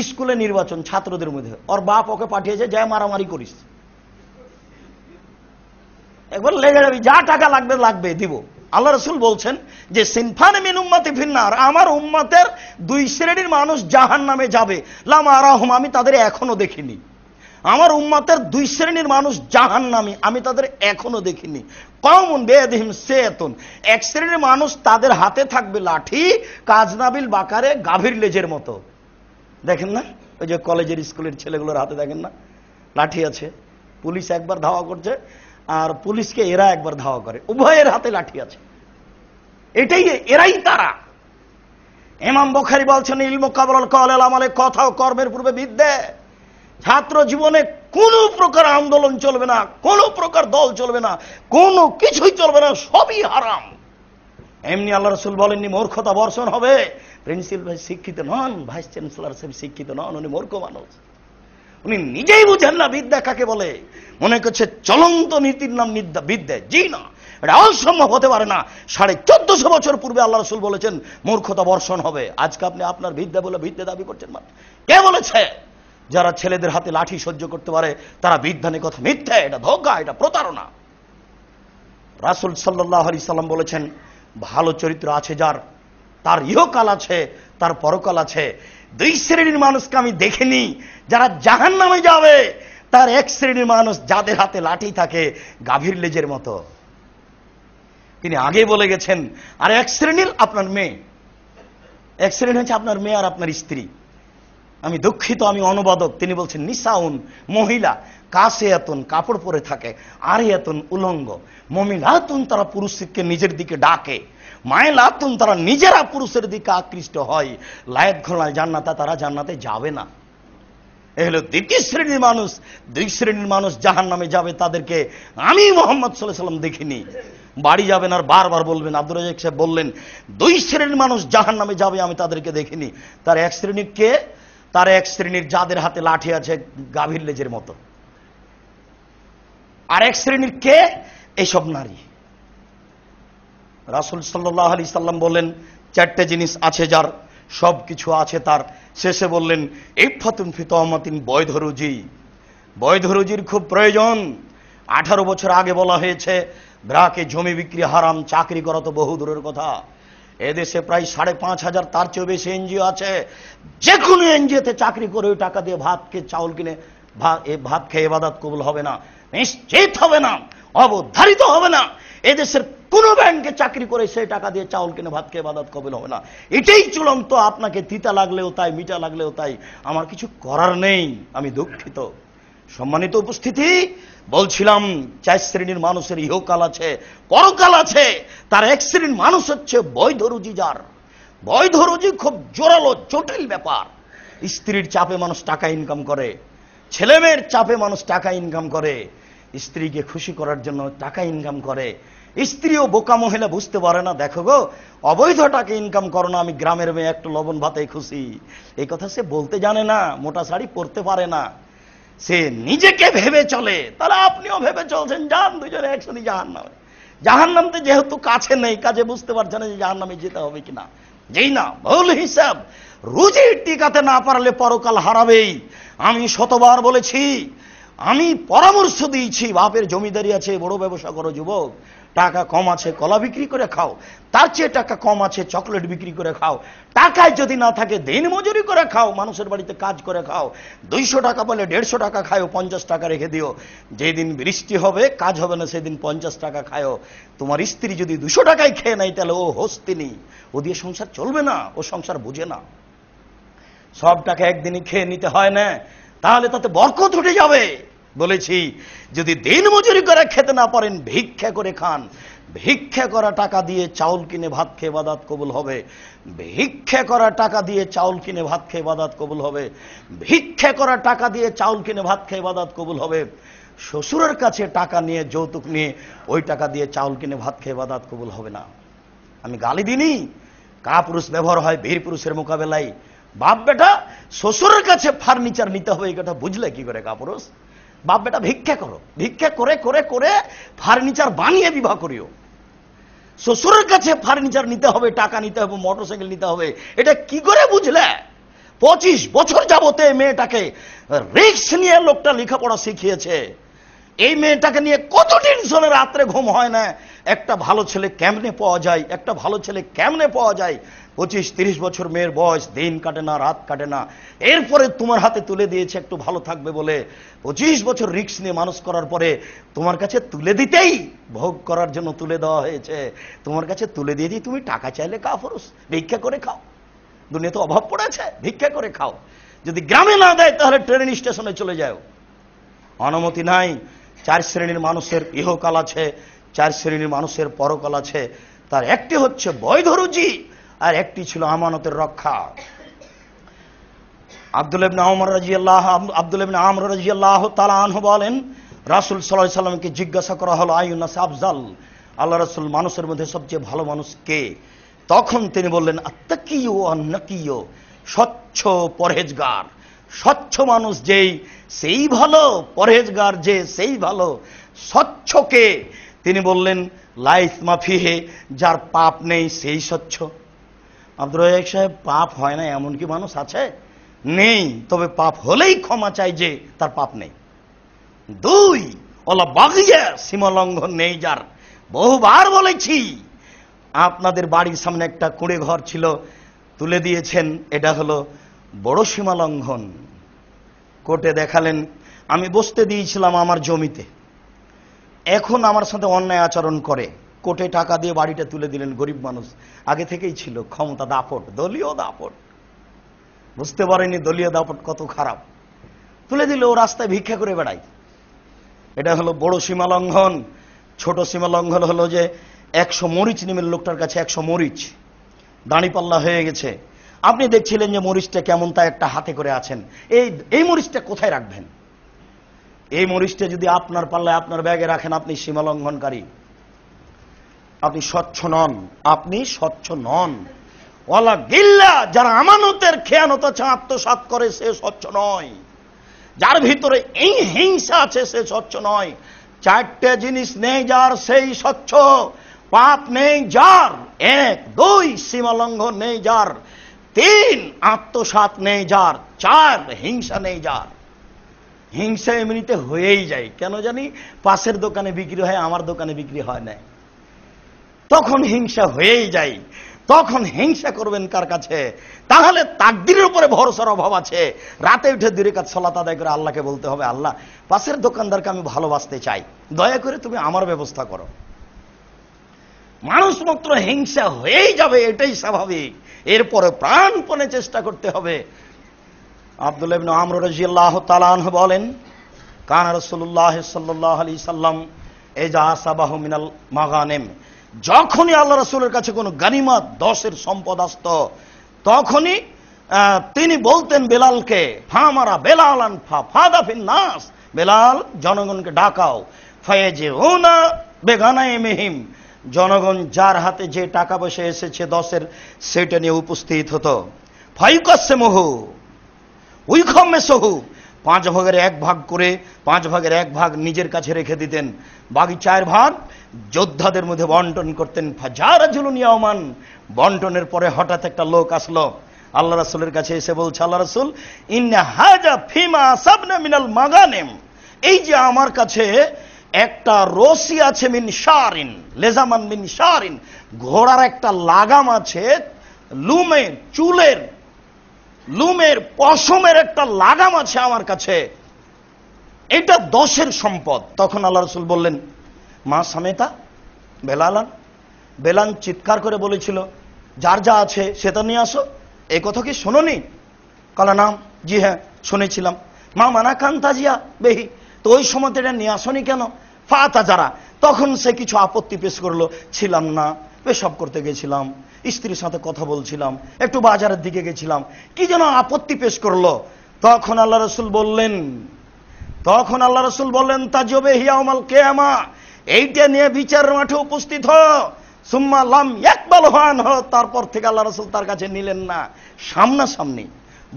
স্কুলে নির্বাচন ছাত্রদের মধ্যে, ওর বাপ ওকে পাঠিয়েছে যা মারামারি করিস, একবার লেগে যাবি, যা টাকা লাগবে লাগবে দিব। আল্লাহ রাসূল বলছেন যে সিনফান মিন উম্মতি ফিন্নার, আমার উম্মতের 2 শ্রেণীর মানুষ জাহান্নামে যাবে, লাম আরাহুম, আমি তাদের এখনো দেখিনি। আমার উম্মতের 2 শ্রেণীর মানুষ জাহান্নামী, আমি তাদের এখনো দেখিনি। কওমুন বিয়াদিহিম সায়াতুন, 1 শ্রেণীর মানুষ তাদের হাতে থাকবে লাঠি, কাজনাবিল বাকারে গাভীর লেজের মতো। দেখেন না ওই যে কলেজের স্কুলের ছেলেগুলোর হাতে দেখেন না লাঠি আছে, পুলিশ একবার ধাওয়া করছে আর পুলিশকে এরা একবার ধাওয়া করে, উভয়ের হাতে লাঠি আছে। এটাই এরাই তারা। ইমাম বুখারী বলছেন ইলমু কাবলাল কওল আল আমালে, কথা ও কর্মের পূর্বে বিদ্যা। ছাত্র জীবনে কোন প্রকার আন্দোলন চলবে না, কোন প্রকার দল চলবে না, কোনো কিছুই চলবে না, সবই হারাম। এমনি আল্লাহ রাসূল বলেননি মূর্খতা বর্ষণ হবে। প্রিন্সিপাল শিক্ষিত নন, ভাইস চ্যান্সেলর সাহেব শিক্ষিত নন, উনি মূর্খ মানুষ, উনি নিজেই বুঝেন না বিদ্যা কাকে বলে। মনে করছে চলন্ত নীতির নাম বিদ্যা। জি না, এটা অসম্ভব হতে পারে না। 1450 বছর পূর্বে আল্লাহ রাসূল বলেছেন মূর্খতা বর্ষণ হবে। আজকে আপনি আপনার বিদ্যা বলে বিদ্যা দাবি করছেন। কে বলেছে? যারা ছেলেদের হাতে লাঠি সহ্য করতে পারে তারা বিদ্যানের কথা মিথ্যা, এটা ধোঁকা, এটা প্রতারণা। রাসূল সাল্লাল্লাহু আলাইহি সাল্লাম বলেছেন ভালো চরিত্র আছে যার, তার ইহকাল আছে তার পরকাল আছে। 2 শ্রেণীর মানুষকে আমি দেখিনি যারা জাহান্নামে যাবে, তার 1 শ্রেণীর মানুষ যাদের হাতে লাঠি থাকে গাভীর লেজের মতো। তিনি আগে বলে গেছেন। আর 1 শ্রেণীর আপনার মেয়ে, 1 শ্রেণী হচ্ছে আপনার মেয়ে আর আপনার স্ত্রী। আমি দুঃখিত, আমি অনুবাদক। তিনি বলছেন নিসাউন, মহিলা, কাসিয়াতুন, কাপড় পরে থাকে, আরিয়াতুন, উলঙ্গ, মুমিনাতুন, তারা পুরুষকে নিজের দিকে ডাকে, মাইলাতুন, তারা নিজেরা পুরুষের দিকে আকৃষ্ট হয়, লায়েত খোলায় জান্নাতে, তারা জান্নাতে যাবে না। এ হলো 2 শ্রেণীর মানুষ। 2 শ্রেণীর মানুষ জাহান্নামে যাবে, তাদেরকে আমি মুহাম্মদ সাল্লাল্লাহু আলাইহি ওয়াসাল্লাম দেখিনি। বাড়ি যাবেন আর বারবার বলবেন। আব্দুর রাজ্জাক সাহেব বললেন 2 শ্রেণীর মানুষ জাহান্নামে যাবে, আমি তাদেরকে দেখিনি। তার 1 শ্রেণীর কে? তার 1 শ্রেণীর যাদের হাতে লাঠি আছে গাভীর লেজের মতো। আর 1 শ্রেণীর কে? এসব নারী। রাসূল সাল্লাল্লাহু আলাইহি সাল্লাম বললেন 4টে জিনিস আছে যার, সবকিছু আছে তার। শেষে বললেন ইফাতুন ফি তাওমাতিন, বৈধ রুজি। বৈধ রুজির খুব প্রয়োজন। 18 বছর আগে বলা হয়েছে ব্রাকে জমি বিক্রি হারাম, চাকরি করা তো বহু দূরের কথা। এদেশে প্রায় 5,500 তার চেয়ে বেশি এনজিও আছে। যে কোনো এনজিওতে চাকরি করে ওই টাকা দিয়ে চাউল কিনে ভাত খেয়ে ইবাদত কবুল হবে না, নিশ্চিত হবে না, অবধারিত হবে না। এদেশের কোন ব্যাংকে চাকরি করে সেই টাকা দিয়ে চাউল কিনে ভাত খেয়ে ইবাদত কবুল হবে না। এটাই চূড়ান্ত। আপনাকে তিতা লাগলেও তাই, মিঠা লাগলেও তাই, আমার কিছু করার নেই, আমি দুঃখিত। সম্মানিত উপস্থিতি, বলছিলাম 4 শ্রেণীর মানুষের ইহকাল আছে, পরকাল আছে। তার 1 শ্রেণীর মানুষ হচ্ছে বৈধ রুজি যার। বৈধ রুজি খুব জোরালো, জটিল ব্যাপার। স্ত্রীর চাপে মানুষ টাকা ইনকাম করে, ছেলেমেয়ের চাপে মানুষ টাকা ইনকাম করে, স্ত্রীকে খুশি করার জন্য টাকা ইনকাম করে। স্ত্রীও বোকা মহিলা, বুঝতে পারে না, দেখো গো অবৈধ টাকা ইনকাম করো না, আমি গ্রামের মেয়ে, একটু লবণ ভাতে খুশি। এই কথা সে বলতে জানে না, মোটা শাড়ি পরতে পারে না, সে নিজেকে ভেবে চলে। তাহলে আপনিও ভেবে চলছেন, যান দুজনে একসাথে জাহান্নামে। জাহান্নামতে যেহেতু কাছে নেই, কাজে বুঝতে পারছে না যে জাহান্নামে যেতে হবে কিনা। যেই না ভুল হিসাব, রুজি টিকাতে না পারলে পরকাল হারাবেই। আমি শতবার বলেছি, আমি পরামর্শ দিয়েছি, বাপের জমিদারি আছে, বড় ব্যবসা করো যুবক, টাকা কম আছে কলা বিক্রি করে খাও, তার চেয়ে টাকা কম আছে চকলেট বিক্রি করে খাও, টাকায় যদি না থাকে দিন মজুরি করে খাও, মানুষের বাড়িতে কাজ করে খাও, 200 টাকা বলে 150 টাকা খাও, 50 টাকা রেখে দিও, যেদিন বৃষ্টি হবে কাজ হবে না সেদিন 50 টাকা খাও। তোমার স্ত্রী যদি 200 টাকায় খেয়ে নেয় তাহলে ও হস্তিনী, ও দিয়ে সংসার চলবে না, ও সংসার বুঝে না। সব টাকা একদিনই খেয়ে নিতে হয় না, তাহলে তাতে বরকত উঠে যাবে। বলেছি যদি দিন মজুরি করে খেতে না পারেন ভিক্ষা করে খান, ভিক্ষা করা টাকা দিয়ে চাউল কিনে ভাত খেয়ে ইবাদত কবুল হবে, ভিক্ষা করা টাকা দিয়ে চাউল কিনে ভাত খেয়ে ইবাদত কবুল হবে, ভিক্ষা করা টাকা দিয়ে চাউল কিনে ভাত খেয়ে ইবাদত কবুল হবে। শ্বশুরের কাছে টাকা নিয়ে, যৌতুক নিয়ে, ওই টাকা দিয়ে চাউল কিনে ভাত খেয়ে ইবাদত কবুল হবে না। আমি গালি দিনি, কাপুরুষ ব্যবহার হয় বীর পুরুষের মোকাবেলায়। বাপ বেটা শ্বশুরের কাছে ফার্নিচার নিতে হবে, এই কথা বুঝলে কি করে কাপুরুষ? বাপ বেটা ভিক্ষা করো, ভিক্ষা করে করে করে ফার্নিচার বানিয়ে বিবাহ করিও। শ্বশুরের কাছে ফার্নিচার নিতে হবে, টাকা নিতে হবে, মোটরসাইকেল নিতে হবে, এটা কি করে বুঝলে? 25 বছর যাবতে মেয়েটাকে রিস্ক নিয়ে লোকটা লেখাপড়া শিখিয়েছে। এই মেয়েটাকে নিয়ে কত টেনশনে রাত্রে ঘুম হয় না, একটা ভালো ছেলে কেমনে পাওয়া যায়, একটা ভালো ছেলে কেমনে পাওয়া যায়। 25-30 বছর মেয়ের বয়স, দিন কাটে না, রাত কাটে না। এরপরে তোমার হাতে তুলে দিয়েছে একটু ভালো থাকবে বলে, 25 বছর রিস্ক নিয়ে মানুষ করার পরে তোমার কাছে তুলে দিতেই, ভোগ করার জন্য তুলে দেওয়া হয়েছে, তোমার কাছে তুলে দিয়ে দিয়ে তুমি টাকা চাইলে কাপুরুষ, ভিক্ষা করে খাও। দুনিয়াতে অভাব পড়েছে, ভিক্ষা করে খাও। যদি গ্রামে না দেয় তাহলে ট্রেন স্টেশনে চলে যাও। অনুমতি নাই। 4 শ্রেণীর মানুষের ইহকাল আছে, 4 শ্রেণীর মানুষের পরকাল আছে। তার একটি হচ্ছে বৈধ রুজি, আর একটি ছিল আমানতের রক্ষা। আব্দুল্লাহ ইবনে আমর রাদিয়াল্লাহু তাআলা আনহু বলেন, রাসূল সাল্লাল্লাহু আলাইহি সাল্লামকে জিজ্ঞাসা করা হলো, আইয়ুন-নাস আফজাল, আল্লাহ রাসূল মানুষের মধ্যে সবচেয়ে ভালো মানুষ কে? তখন তিনি বললেন, আত্তাকিয়ু ওয়ান-নাকিয়ু, স্বচ্ছ পরহেজগার। স্বচ্ছ মানুষ যেই সেই ভালো, পরহেজগার যে সেই ভালো। স্বচ্ছকে তিনি বললেন লা ইসমা ফিহি, যার পাপ নেই সেই স্বচ্ছ। আব্দুর রাজ্জাক সাহেব, পাপ হয় না এমন কি মানুষ আছে? নেই, তবে পাপ হলেই ক্ষমা চাই যে তার পাপ নেই। 2, ওলা বাগিয়া, সীমা লঙ্ঘন নেই যার। বহুবার বলেছি, আপনাদের বাড়ির সামনে একটা কুঁড়ে ঘর ছিল, তুলে দিয়েছেন, এটা হলো বড় সীমা লঙ্ঘন। কোর্টে দেখালেন, আমি বসতে দিয়েছিলাম আমার জমিতে, এখন আমার সাথে অন্যায় আচরণ করে, কোর্টে টাকা দিয়ে বাড়িটা তুলে দিলেন। গরিব মানুষ, আগে থেকেই ছিল ক্ষমতা দাপট, দলীয় দাপট, বুঝতে পারেনি দলীয় দাপট কত খারাপ, তুলে দিল। ও রাস্তায় ভিক্ষা করে বেড়ায়, এটা হলো বড় সীমা লঙ্ঘন। ছোট সীমা লঙ্ঘন হলো যে 100 মরিচ নিমের লোকটার কাছে 100 মরিচ, দাঁড়িপাল্লা হয়ে গেছে। আপনি দেখছিলেন যে মরিচটা কেমন, তা একটা হাতে করে আছেন, এই মরিচটা কোথায় রাখবেন? এই মরিচটা যদি আপনার পাল্লায়, আপনার ব্যাগে রাখেন, আপনি সীমা লঙ্ঘনকারী, আপনি স্বচ্ছ নন, আপনি স্বচ্ছ নন। ওয়ালা গিল্লা, যারা আমানতের খেয়ানত আছে, আত্মসাৎ করে, সে স্বচ্ছ নয়। যার ভিতরে এই হিংসা আছে সে স্বচ্ছ নয়। 4টে জিনিস নেই যার, সেই স্বচ্ছ। পাপ নেই যার, 1, 2 সীমা লঙ্ঘন নেই যার, 3 আত্মসাৎ নেই যার, 4 হিংসা নেই যার। হিংসা এমনিতে হয়েই যায়, কেন জানি পাশের দোকানে বিক্রি হয়, আমার দোকানে বিক্রি হয় না, তখন হিংসা হয়েই যায়। তখন হিংসা করবেন কার কাছে? তাহলে তাকদীরের উপরে ভরসার অভাব আছে। রাতে উঠে 2 রাকাত সালাত আদায় করে আল্লাহকে বলতে হবে, আল্লাহ পাশের দোকানদারকে আমি ভালোবাসতে চাই, দয়া করে তুমি আমার ব্যবস্থা করো। মানুষ মাত্র হিংসা হয়েই যাবে, এটাই স্বাভাবিক। এরপরে প্রাণপণে চেষ্টা করতে হবে। আব্দুল্লাহ ইবনে আমর রাদিয়াল্লাহু তাআলা আনহু বলেন, কানা রাসূলুল্লাহ সাল্লাল্লাহু আলাইহি সাল্লাম ইজা আসাবাহু মিনাল মাগানিম, যখনই আল্লাহ রাসূলের কাছে কোনো গানিমত, 10-এর সম্পদ আসত, তখনই তিনি বলতেন বেলালকে, ফামারা বেলালান ফাদা ফিন নাস, বেলাল জনগণকে ডাকাও, ফায়াজিউনা বেগানাইমিহিম, জনগণ যার হাতে যে টাকা পয়সা এসেছে 10-এর সেটা নিয়ে উপস্থিত হতো। ফায়ুকাসসিমুহু উইখাম্মিসুহু, 5 ভাগের 1 ভাগ করে 5 ভাগের 1 ভাগ নিজের কাছে রেখে দিতেন, বাকি 4 ভাগ যোদ্ধাদের মধ্যে বন্টন করতেন। ফাজারাজুলুন ইয়াওমান, বন্টনের পরে হঠাৎ একটা লোক আসলো আল্লাহ রাসূলের কাছে, এসে বলছে, আল্লাহ রাসূল, ইন্না হাজা ফিমা সাবনা মিনাল মাগানিম, এই যে আমার কাছে একটা রশি আছে, মিন শারিন লেজামান মিন শারিন, ঘোড়ার একটা লাগাম আছে, লুমের চুলের লুমের পশমের একটা লাগাম আছে আমার কাছে, এটা 10-এর সম্পদ। তখন আল্লাহ রাসূল বললেন, মা সামেতা বেলালান, বেলাল চিৎকার করে বলেছিল, যার যা আছে সেটা নিয়ে আসো, এই কথা কি শোনোনি? কালা নাম, জি হ্যাঁ শুনেছিলাম। মা মানা কান্তাজিয়া বেহি, তো ওই সময় এটা নিয়ে আসনি কেন? ফাতা যারা, তখন সে কিছু আপত্তি পেশ করলো, ছিলাম না, পেশাব করতে গেছিলাম, স্ত্রীর সাথে কথা বলছিলাম, একটু বাজারের দিকে গেছিলাম, কি যেন আপত্তি পেশ করলো। তখন আল্লাহ রাসূল বললেন, তাজবে হিয়াউমাল কিয়ামা, এইটা নিয়ে বিচারের মাঠে উপস্থিত হ। সুম্মা লাম ইয়াকবাল আনহু, তারপর থেকে আল্লাহ রাসূল তার কাছে নিলেন না, সামনাসামনি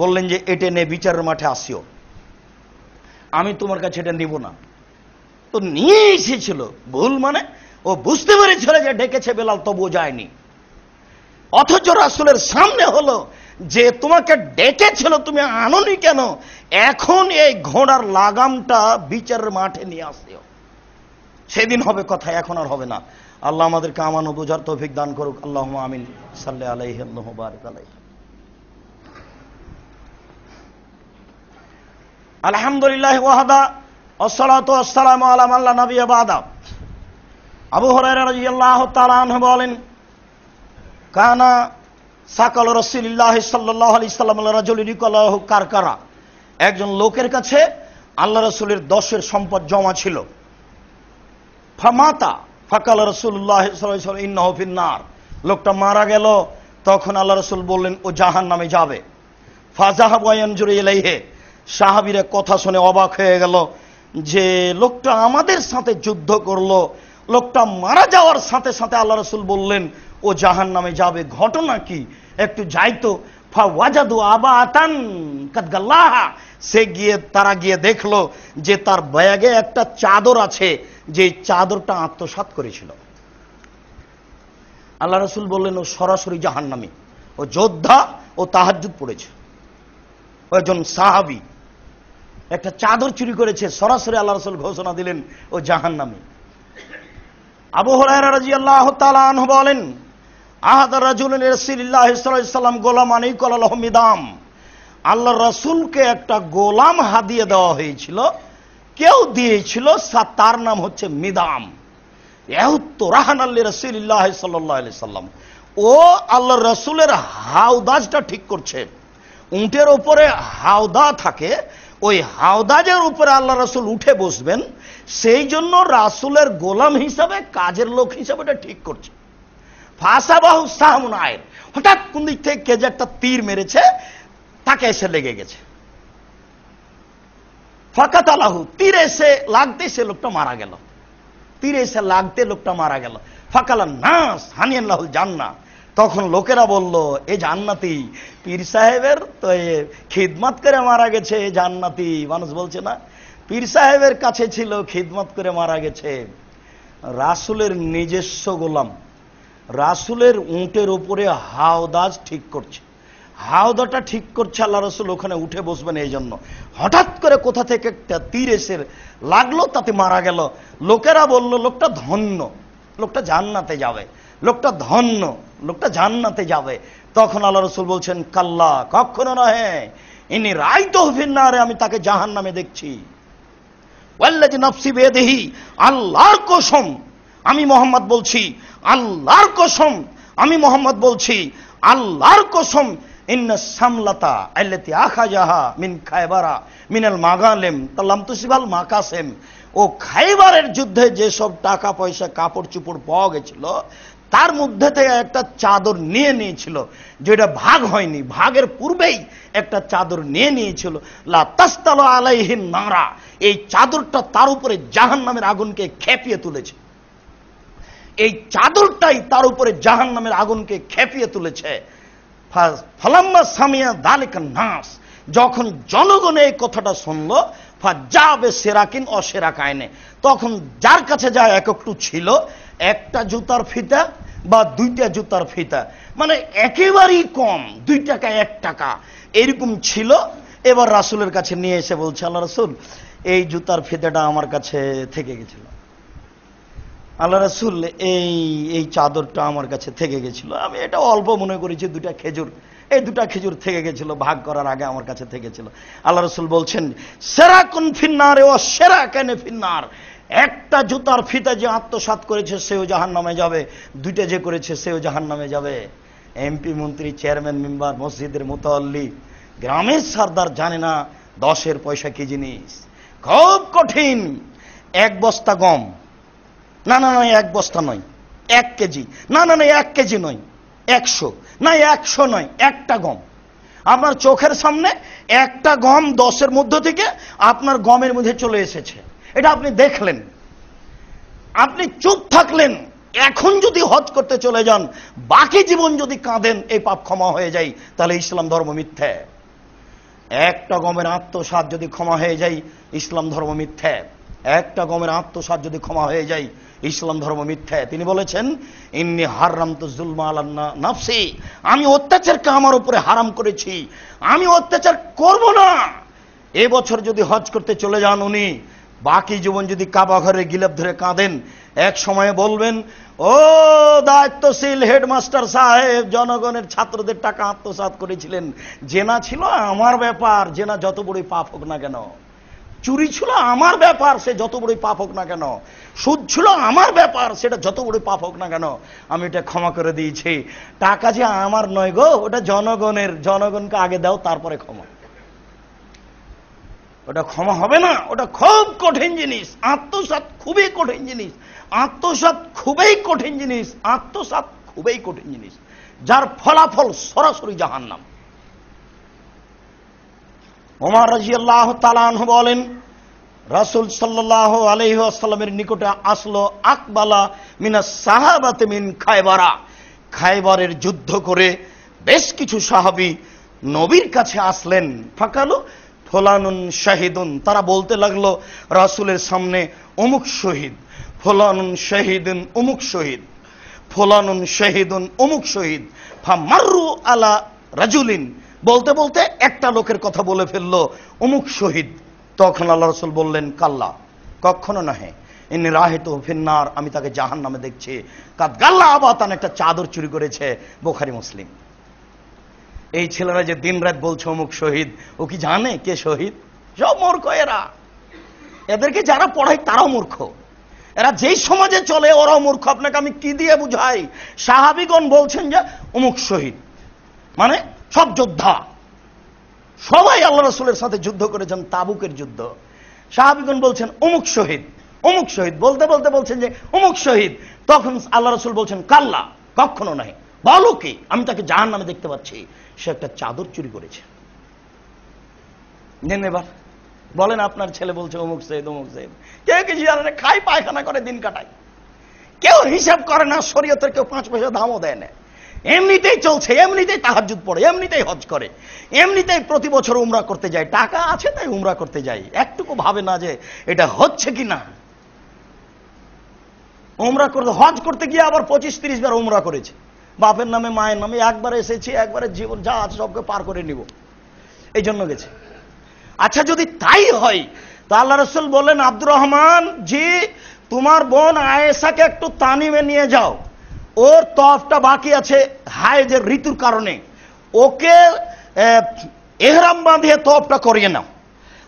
বললেন যে এটা নিয়ে বিচারের মাঠে আসিও, আমি তোমার কাছে এটা নিব না। তো নিয়ে এসেছিল, ভুল মানে ও বুঝতে পেরেছিল যে ডেকেছে বেলাল, তবুও যায়নি। অথচ রাসূলের সামনে হলো যে তোমাকে ডেকেছিল, তুমি আনোনি কেন? এখন এই ঘোড়ার লাগামটা বিচারের মাঠে নিয়ে আসিও, সেদিন হবে কথা, এখন আর হবে না। আল্লাহ আমাদেরকে আমানো বোঝার তৌফিক দান করুক। আল্লাহুম্মা আমিন। সাল্লি আলাইহি ওয়া বারিক আলাইহি। আলহামদুলিল্লাহ ওয়াহদা ওয়াসসালাতু ওয়াসসালামু আলা মান লা নাবিয়্যা বা'দা। আবু হুরায়রা রাদিয়াল্লাহু তাআলা আনহু বলেন, কানা সাকাল রাসূলুল্লাহ সাল্লাল্লাহু আলাইহি সাল্লাম রাজুলিন ইয়াকুলু কারকারা, একজন লোকের কাছে আল্লাহ রাসূলের 10-এর সম্পদ জমা ছিল। ফামাতা ফাকাল রাসূলুল্লাহ সাল্লাল্লাহু আলাইহি ওয়াসাল্লাম ইন্নাহু ফিন-নার, লোকটা মারা গেল। তখন আল্লাহ রাসূল বললেন, ও জাহান্নামে যাবে। ফাযাহাবা ইয়ানজুরু ইলাইহি, সাহাবীরা কথা শুনে অবাক হয়ে গেল যে লোকটা আমাদের সাথে যুদ্ধ করলো, লোকটা মারা যাওয়ার সাথে সাথে আল্লাহ রাসূল বললেন ও জাহান্নামে যাবে, ঘটনা কি? একটু যাইতো। ফাওয়াজাদু আবাতান কাদ গাল্লাহা, তারা গিয়ে দেখলো যে তার ব্যাগে একটা চাদর আছে, যে চাদরটা আত্মসাৎ করেছিল। আল্লাহ রাসূল বললেন, ও সরাসরি জাহান্নামী, ও যোদ্ধা, ও তাহাজ্জুদ পড়েছে, ও একজন সাহাবী, একটা চাদর চুরি করেছে, সরাসরি আল্লাহ রাসূল ঘোষণা দিলেন ও জাহান্নামী। আবু হুরায়রা রাদিয়াল্লাহু তাআলা আনহু বলেন, আহাদা রাজুলুন রাসূলুল্লাহ সাল্লাল্লাহু আলাইহি ওয়াসাল্লাম গোলামানি কলালাহু মিদাম, আল্লাহ রাসূলকে একটা গোলাম হাদিয়া দেওয়া হয়েছিল, কেউ দিয়েছিল, তার নাম হচ্ছে মিদাম। ইয়াহুত্তুরাহানাল রাসূলুল্লাহ সাল্লাল্লাহু আলাইহি ওয়াসাল্লাম, ও আল্লাহ রাসূলের হাওদাজটা ঠিক করছে। উটের উপরে হাওদা থাকে, ওই হাওদাজের উপরে আল্লাহ রাসূল উঠে বসবেন, সেই জন্য রাসূলের গোলাম হিসাবে, কাজের লোক হিসাবে এটা ঠিক করছে। ফাসাবাহু সাহমুন আয়ের, হঠাৎ কোন দিক থেকে কে যে একটা তীর মেরেছে, তাকে এসে লেগে গেছে। ফাকাতালাহু, তীর এসে লাগতে সে লোকটা মারা গেল, তীর এসে লাগতে লোকটা মারা গেল। ফাকালান নাস হানিয়াল্লাহুল জান্নাহ, তখন লোকেরা বলল, এ জান্নাতি, পীর সাহেবের তো খিদমত করে মারা গেছে, জান্নাতি। মানুষ বলছে না, পীর সাহেবের কাছে ছিল, খিদমত করে মারা গেছে। রাসূলের নিজস্ব গোলাম, রাসূলের উটের উপরে হাওদাজ ঠিক করছে, হাওদাটা ঠিক করছে, আল্লাহ রাসূল ওখানে উঠে বসবেন এই জন্য। হঠাৎ করে কোথা থেকে একটা তীর এসে লাগলো, তাতে মারা গেল। লোকেরা বলল, লোকটা ধন্য, লোকটা জান্নাতে যাবে, লোকটা ধন্য, লোকটা জান্নাতে যাবে। তখন আল্লাহ রাসূল বলছেন, কাল্লা, কখনো নহে, ইনি রাইতুহু ফিন-নারে, আমি তাকে জাহান্নামে দেখছি। ওয়াল্লাযী নাফসি বিয়াদিহি, আল্লাহর কসম, আমি মুহাম্মদ বলছি, আল্লাহর কসম, আমি মুহাম্মদ বলছি, আল্লাহর কসম, ইন্না সামলাতা আল্লাতী আখাযাহা মিন খায়বারা মিনাল মাগালিম তাল্লাম তুসিবাল মাকাসিম, ও খায়বারের যুদ্ধে যেসব টাকা পয়সা কাপড় চোপড় পাওয়া গেছিল, তার মধ্যে থেকে একটা চাদর নিয়ে নিয়েছিল, যেটা ভাগ হয়নি, ভাগের পূর্বেই একটা চাদর নিয়ে নিয়েছিল। লা তাস্তালু আলাইহিন নারা, এই চাদরটা তার উপরে জাহান্নামের আগুনকে খেপিয়ে তুলেছে। এই চাদরটাই তার উপরে জাহান্নামের আগুনকে খেপিয়ে তুলেছে। ফালাম্মা সামিয়া যালিকা নাস, যখন জনগণ এই কথাটা শুনলো, ফাজাবে সেরাকিন অসেরাকায়নে, তখন যার কাছে যা একটু ছিল, একটা জুতার ফিতা বা দুইটা জুতার ফিতা, মানে একেবারেই কম, 2 টাকা 1 টাকা এরকম ছিল। এবার রাসূলের কাছে নিয়ে এসে বলছে, আল্লাহ রাসূল, এই জুতার ফিতাটা আমার কাছে থেকে গেছিল। আল্লাহ রাসূল, এই চাদরটা আমার কাছে থেকে গেছিল, আমি এটা অল্প মনে করেছি, 2টা খেজুর, এই 2টা খেজুর থেকে গেছিল, ভাগ করার আগে আমার কাছে থেকে গেছিল। আল্লাহ রাসূল বলছেন, সেরাকুন ফিন্নার ও সেরাকানে ফিন্নার, একটা জুতার ফিতা যে আত্মসাৎ করেছে সেও জাহান্নামে যাবে, 2টা যে করেছে সেও জাহান্নামে যাবে। এমপি, মন্ত্রী, চেয়ারম্যান, মেম্বার, মসজিদের মুতাল্লি, গ্রামের সরদার জানে না 10-এর পয়সা কি জিনিস। খুব কঠিন। 1 বস্তা গম, না না নয়, 1 বস্তা নয়, 1 কেজি, না না নয় 1 কেজি নয়, 100 না, 100 নয়, একটা গম আপনার চোখের সামনে, একটা গম 10-এর মধ্য থেকে আপনার গমের মধ্যে চলে এসেছে, এটা আপনি দেখলেন, আপনি চুপ থাকলেন। এখন যদি হজ করতে চলে যান, বাকি জীবন যদি কাঁদেন, এই পাপ ক্ষমা হয়ে যায়, তাহলে ইসলাম ধর্ম মিথ্যা। একটা গমের আত্মসাৎ যদি ক্ষমা হয়ে যায়, ইসলাম ধর্ম মিথ্যা। একটা গমের আত্মসাৎ যদি ক্ষমা হয়ে যায়, ইসলাম ধর্ম মিথ্যা। তিনি বলেছেন, ইন্নী হারামতু যুলমা আলা নাফসি, আমি অত্যাচারকে আমার উপরে হারাম করেছি, আমি অত্যাচার করব না। এবছর যদি হজ করতে চলে যান উনি, বাকি জীবন যদি কাবা ঘরে গিলাপ ধরে কাঁদেন, এক সময়ে বলবেন, ও দায়িত্বশীল হেডমাস্টার সাহেব, জনগণের ছাত্রদের টাকা আত্মসাৎ করেছিলেন, জেনা ছিল আমার ব্যাপার, জেনা যত বড়ই পাপ হোক না কেন, চুরি ছিল আমার ব্যাপার, সে যত বড়ই পাপ হোক না কেন, সুদ ছিল আমার ব্যাপার, সেটা যত বড়ই পাপ হোক না কেন, আমি এটা ক্ষমা করে দিয়েছি। টাকা যে আমার নয় গো, ওটা জনগণের, জনগণকে আগে দাও, তারপরে ক্ষমা। ওটা ক্ষমা হবে না, ওটা খুব কঠিন জিনিস। আত্মসাৎ খুবই কঠিন জিনিস, আত্মসাৎ খুবই কঠিন জিনিস, আত্মসাৎ খুবই কঠিন জিনিস, যার ফলাফল সরাসরি জাহান্নাম। ওমর রাদিয়াল্লাহু তাআলা আনহু বলেন, রাসূল সাল্লাল্লাহু আলাইহি ওয়াসাল্লামের নিকটে আসলো আকবালা মিনাস সাহাবাতে মিন খায়বারা, খায়বারের যুদ্ধ করে বেশ কিছু সাহাবী নবীর কাছে আসলেন। ফাকালু ফুলানুন শাহিদুন, তারা বলতে লাগলো রাসূলের সামনে, অমুক শহীদ, ফুলানুন শাহিদুন অমুক শহীদ, ফুলানুন শাহিদুন অমুক শহীদ। ফামাররু আলা রাজুলিন, বলতে বলতে একটা লোকের কথা বলে ফেললো, অমুক শহীদ। তখন আল্লাহ রাসূল বললেন, কাল্লা, কখনো নহে, ইন্নী রাহিতু ফিন্নার, আমি তাকে জাহান্নামে দেখছি। কাদ গাল্লা আবাতান, একটা চাদর চুরি করেছে। বুখারী মুসলিম। এই ছেলেরা যে দিনরাত বলছে অমুক শহীদ, ও কি জানে কে শহীদ? সব মূর্খ এরা, এদেরকে যারা পড়ায় তারাও মূর্খ, এরা যেই সমাজে চলে ওরাও মূর্খ। আপনাকে আমি কি দিয়ে বুঝাই? সাহাবীগণ বলছেন যে অমুক শহীদ, মানে সব যোদ্ধা, সবাই আল্লাহ রাসূলের সাথে যুদ্ধ করেছেন, তাবুকের যুদ্ধ। সাহাবীগণ বলছেন অমুক শহীদ, অমুক শহীদ, বলতে বলতে বলছেন যে অমুক শহীদ। তখন আল্লাহ রাসূল বলছেন, কাল্লা, কখনো নাই, বলো কি, আমি তাকে জাহান্নামে দেখতে পাচ্ছি, সে একটা চাদর চুরি করেছে। নেন এবার বলেন, আপনার ছেলে বলছে অমুক শহীদ অমুক শহীদ, কেউ কিছু জানে না, খাই পায়খানা করে দিন কাটায়, কেউ হিসাব করে না, শরীয়তের কেউ 5 পয়সা দামও দেয় না, এমনিতেই চলছে, এমনিতেই তাহাজ্জুদ পড়ে, এমনিতেই হজ করে, এমনিতেই প্রতি বছর উমরা করতে যায়, টাকা আছে তাই উমরা করতে যায়, একটুকু ভাবে না যে এটা হচ্ছে কি না। উমরা করতে, হজ করতে গিয়ে আবার 25-30 বার উমরা করেছে, বাপের নামে মায়ের নামে, একবার এসেছি, একবারে জীবন যা আছে সবকে পার করে নিব, এই জন্য গেছে। আচ্ছা যদি তাই হয়, তা আল্লাহ রাসূল বলেন, আব্দুর রহমান জি, তোমার বোন আয়েশাকে একটু তানিমে নিয়ে যাও, ওর তওয়াফটা বাকি আছে হায়েজের ঋতুর কারণে, ওকে ইহরাম বাঁধিয়ে তওয়াফটা করিয়ে নাও।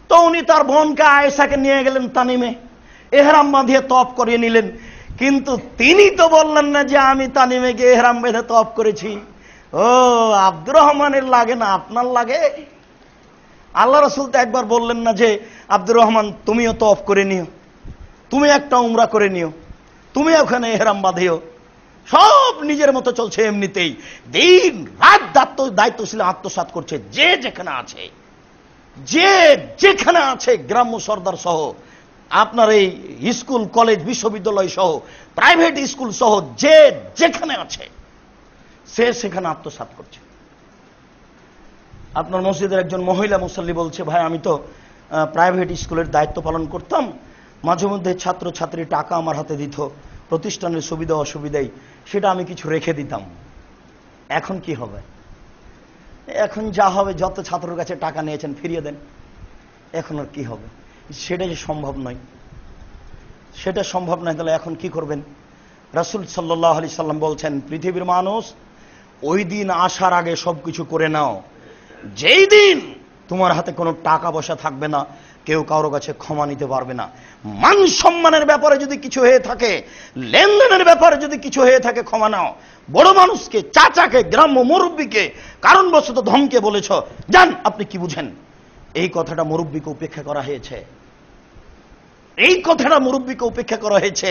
তো উনি তার বোনকে আয়েশাকে নিয়ে গেলেন তানিমে, ইহরাম বাঁধিয়ে তওয়াফ করিয়ে নিলেন। কিন্তু তিনি তো বললেন না যে আমি তানিমে গিয়ে ইহরাম বেঁধে তওয়াফ করেছি। ও আব্দুর রহমানের লাগে না, আপনার লাগে? আল্লাহ রাসূল তো একবার বললেন না যে আব্দুর রহমান তুমিও তওয়াফ করে নিও, তুমি একটা উমরা করে নিও, তুমি ওখানে ইহরাম বাঁধিও, সব নিজের মতো চলছে এমনিতেই, দিন রাত দায়িত্বশীল আত্মসাৎ করছে যে যেখানে আছে, যে যেখানে আছে, গ্রাম্য সর্দার সহ, আপনার এই স্কুল কলেজ বিশ্ববিদ্যালয় সহ, প্রাইভেট স্কুল সহ, যে যেখানে আছে সে সেখানে আত্মসাৎ করছে। আপনার মসজিদের একজন মহিলা মুসল্লি বলছে, ভাই আমি তো প্রাইভেট স্কুলের দায়িত্ব পালন করতাম, মাঝে মধ্যে ছাত্র ছাত্রী টাকা আমার হাতে দিত, প্রতিষ্ঠানের সুবিধা অসুবিধাই, সেটা আমি কিছু রেখে দিতাম। এখন কি হবে? এখন যা হবে, যত ছাত্রের কাছে টাকা নিয়েছেন ফিরিয়ে দেন, এখন আর কি হবে? সেটা যে সম্ভব নয়, সেটা সম্ভব নয়। তাহলে এখন কি করবেন? রাসূল সাল্লাল্লাহু আলাইহি সাল্লাম বলছেন, পৃথিবীর মানুষ ওই দিন আসার আগে সবকিছু করে নাও, যেই দিন তোমার হাতে কোনো টাকা পয়সা থাকবে না, কেউ কারো কাছে ক্ষমা নিতে পারবে না। মান সম্মানের ব্যাপারে যদি কিছু হয়ে থাকে, লেনদেনের ব্যাপারে যদি কিছু হয়ে থাকে, ক্ষমা নাও। বড় মানুষকে, চাচাকে, গ্রাম্য মুরব্বীকে কারণবশত ধমকে বলেছ, জান আপনি কি বুঝেন, এই কথাটা মুরব্বীকে উপেক্ষা করা হয়েছে, এই কথাটা মুরব্বীকে উপেক্ষা করা হয়েছে।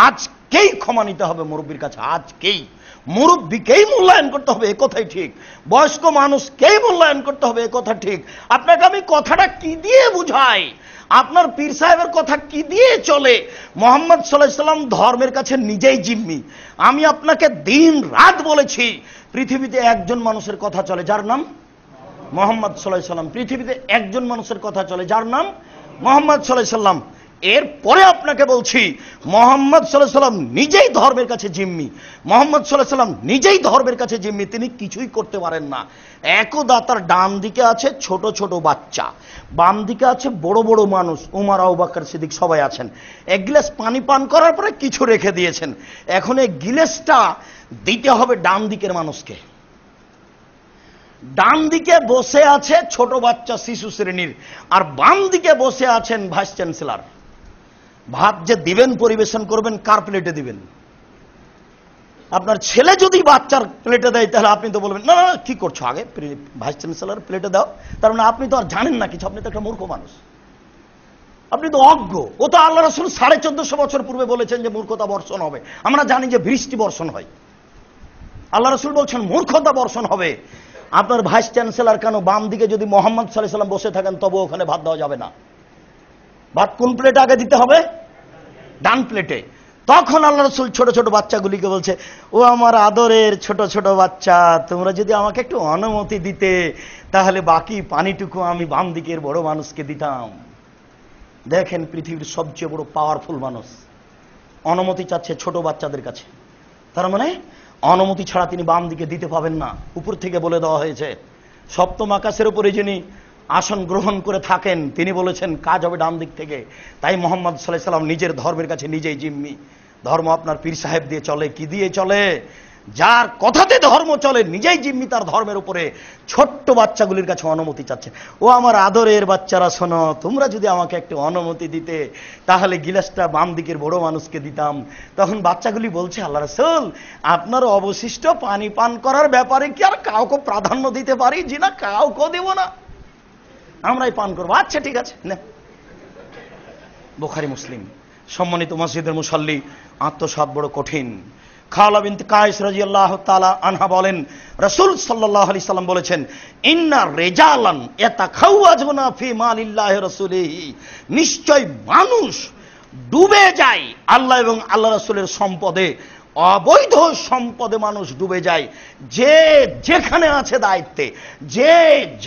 আজকেই ক্ষমা নিতে হবে মুরব্বীর কাছে, আজকেই মুরব্বীকেই মূল্যায়ন করতে হবে, এ কথাই ঠিক। বয়স্ক মানুষকেই মূল্যায়ন করতে হবে, এ কথা ঠিক। আপনাকে আমি কথাটা কি দিয়ে বুঝাই, আপনার পীর সাহেবের কথা কি দিয়ে চলে? মুহাম্মদ সাল্লাল্লাহু আলাইহি সাল্লাম ধর্মের কাছে নিজেই জিম্মি। আমি আপনাকে দিন রাত বলেছি, পৃথিবীতে একজন মানুষের কথা চলে যার নাম মুহাম্মদ সাল্লাল্লাহু আলাইহি সাল্লাম। পৃথিবীতে একজন মানুষের কথা চলে যার নাম মুহাম্মদ সাল্লাল্লাহু আলাইহি সাল্লাম। এরপরে আপনাকে বলছি, মুহাম্মদ সাল্লাল্লাহু আলাইহি সাল্লাম নিজেই ধর্মের কাছে জিম্মি। মুহাম্মদ সাল্লাল্লাহু আলাইহি সাল্লাম নিজেই ধর্মের কাছে জিম্মি, তিনি কিছুই করতে পারেন না। একদা তার ডান দিকে আছে ছোট ছোট বাচ্চা, বাম দিকে আছে বড় বড় মানুষ, উমর, আবু বকর, সিদ্দিক সবাই আছেন। এক গ্লাস পানি পান করার পরে কিছু রেখে দিয়েছেন, এখন এই গ্লাসটা দিতে হবে ডান দিকের মানুষকে। ডান দিকে বসে আছে ছোট বাচ্চা শিশু শ্রেণীর, আর বাম দিকে বসে আছেন ভাইস চ্যান্সেলর। ভাত যে দিবেন, পরিবেশন করবেন, কার প্লেটে দিবেন? আপনার ছেলে যদি বাচ্চার প্লেটে দেয়, তাহলে আপনি তো বলবেন, না না কি করছো, আগে ভাইস চ্যান্সেলর প্লেটে দাও। তার মানে আপনি তো আর জানেন না কিছু, আপনি তো একটা মূর্খ মানুষ, আপনি তো অজ্ঞ। ও তো আল্লাহ রাসূল 1450 বছর পূর্বে বলেছেন যে মূর্খতা বর্ষণ হবে। আমরা জানি যে বৃষ্টি বর্ষণ হয়, আল্লাহ রাসূল বলছেন মূর্খতা বর্ষণ হবে। আপনার ভাইস চ্যান্সেলর কেন, বাম দিকে যদি মুহাম্মদ সাল্লাল্লাহু আলাইহি সাল্লাম বসে থাকেন, তবে ওখানে ভাত দেওয়া যাবে না। ভাত কোন প্লেটে আগে দিতে হবে? ডান প্লেটে। তখন আল্লাহ রাসূল ছোট ছোট বাচ্চাগুলিকে বলছে, ও আমার আদরের ছোট ছোট বাচ্চা, তোমরা যদি আমাকে একটু অনুমতি দিতে, তাহলে বাকি পানিটুকু আমি বাম দিকের বড় মানুষকে দিতাম। দেখেন, পৃথিবীর সবচেয়ে বড় পাওয়ারফুল মানুষ অনুমতি চাচ্ছে ছোট বাচ্চাদের কাছে। তার মানে অনুমতি ছাড়া তিনি বাম দিকে দিতে পাবেন না। উপর থেকে বলে দেওয়া হয়েছে, সপ্তম আকাশের উপরে যিনি আসন গ্রহণ করে থাকেন, তিনি বলেছেন কাজ হবে ডান দিক থেকে। তাই মুহাম্মদ সাল্লাল্লাহু আলাইহি সাল্লাম নিজের ধর্মের কাছে নিজেই জিম্মি। ধর্ম আপনার পীর সাহেব দিয়ে চলে, কি দিয়ে চলে? যার কথাতে ধর্ম চলে, নিজেই জিম্মি তার ধর্মের উপরে। ছোট্ট বাচ্চাগুলির কাছে অনুমতি চাচ্ছে, ও আমার আদরের বাচ্চারা শোনো, তোমরা যদি আমাকে একটু অনুমতি দিতে, তাহলে গিলাসটা বাম দিকের বড় মানুষকে দিতাম। তখন বাচ্চাগুলি বলছে, আল্লাহ রাসূল, আপনার অবশিষ্ট পানি পান করার ব্যাপারে কি আর কাউকে প্রাধান্য দিতে পারি? জি না, কাউকে দেব না, আমরাই পান করবো। আচ্ছা ঠিক আছে, না। বুখারী মুসলিম। সম্মানিত মসজিদের মুসাল্লি, আত্মসাৎ বড় কঠিন। খালা বিনতে কায়েস রাদিয়াল্লাহু তাআলা আনহা বলেন, রাসূল সাল্লাল্লাহু আলাইহি সাল্লাম বলেছেন, ইন্না রিজালান ইয়াতাখাওয়াজুনা ফি মালিল্লাহি রাসূলিহি, নিশ্চয় মানুষ ডুবে যায় আল্লাহ এবং আল্লাহ রাসূলের সম্পদে, অবৈধ সম্পদে মানুষ ডুবে যায়। যে যেখানে আছে দায়িত্বে, যে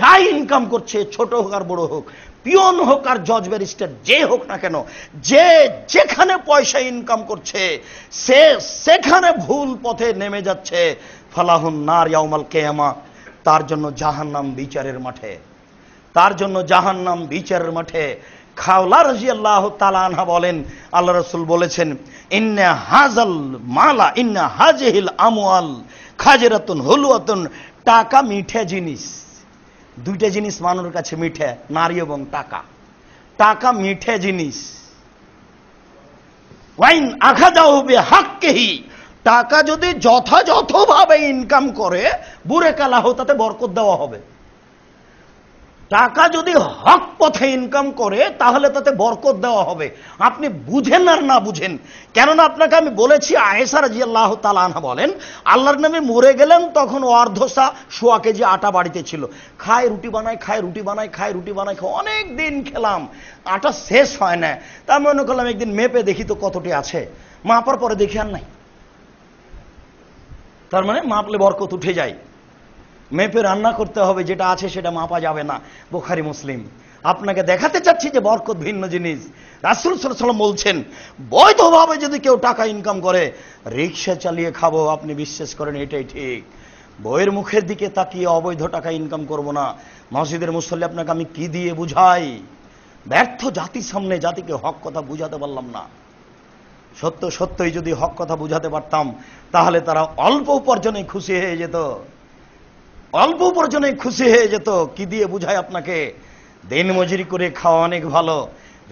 যাই ইনকাম করছে, ছোট হোক আর বড় হোক, পিয়ন হোক আর জজ ব্যারিস্টার যে হোক না কেন, যে যেখানে পয়সা ইনকাম করছে, সে সেখানে ভুল পথে নেমে যাচ্ছে। ফালাহুন নার ইয়াউমাল কিয়ামা, তার জন্য জাহান্নাম বিচারের মাঠে, তার জন্য জাহান্নাম বিচারের মাঠে। খাওলা রাদিয়াল্লাহু তাআলা আনহা বলেন, আল্লাহ রাসূল বলেছেন, ইন্না হাযাল মালা ইন্না হাযিহিল আমওয়াল খাজিরাতুন হুলওয়াতুন, টাকা মিঠে জিনিস। দুইটা জিনিস মানুষের কাছে মিঠে, নারী এবং টাকা। টাকা মিঠে জিনিস। ওয়াইন আখাযাহু বিহাক্কিহি, টাকা যদি যথাযথভাবে ইনকাম করে, বুরেকা লাহু, তাতে বরকত দেওয়া হবে। টাকা যদি হক পথে ইনকাম করে তাহলে তাতে বরকত দেওয়া হবে। আপনি বুঝেন আর না বুঝেন, কেননা আপনাকে আমি বলেছি, আয়েশা রাদিয়াল্লাহু তাআলা আনহা বলেন, আল্লাহর নবী মরে গেলেন তখন অর্ধসা সোয়া কেজি আটা বাড়িতে ছিল। খায় রুটি বানায়, খায় রুটি বানায়, খায় রুটি বানায়, অনেক দিন খেলাম, আটা শেষ হয় না। তা আমি মনে করলাম একদিন মেপে দেখি তো কতটি আছে, মাপার পরে দেখি আর নাই। তার মানে মাপলে বরকত উঠে যায়। মেপে রান্না করতে হবে, যেটা আছে সেটা মাপা যাবে না। বুখারী মুসলিম। আপনাকে দেখাতে চাচ্ছি যে বরকত ভিন্ন জিনিস। রাসূল সাল্লাল্লাহু আলাইহি ওয়াসাল্লাম বলছেন, বৈধভাবে যদি কেউ টাকা ইনকাম করে, রিকশা চালিয়ে খাবো, আপনি বিশ্বাস করেন এটাই ঠিক। বইয়ের মুখের দিকে তাকিয়ে অবৈধ টাকা ইনকাম করব না। মসজিদের মুসল্লি আপনাকে আমি কি দিয়ে বুঝাই? ব্যর্থ জাতির সামনে জাতিকে হক কথা বুঝাতে পারলাম না। সত্যই যদি হক কথা বুঝাতে পারতাম তাহলে তারা অল্প উপার্জনে খুশি হয়ে যেত, অল্প উপার্জনে খুশি হয়ে যেত। কি দিয়ে বুঝায় আপনাকে? দিন মজুরি করে খাওয়া অনেক ভালো,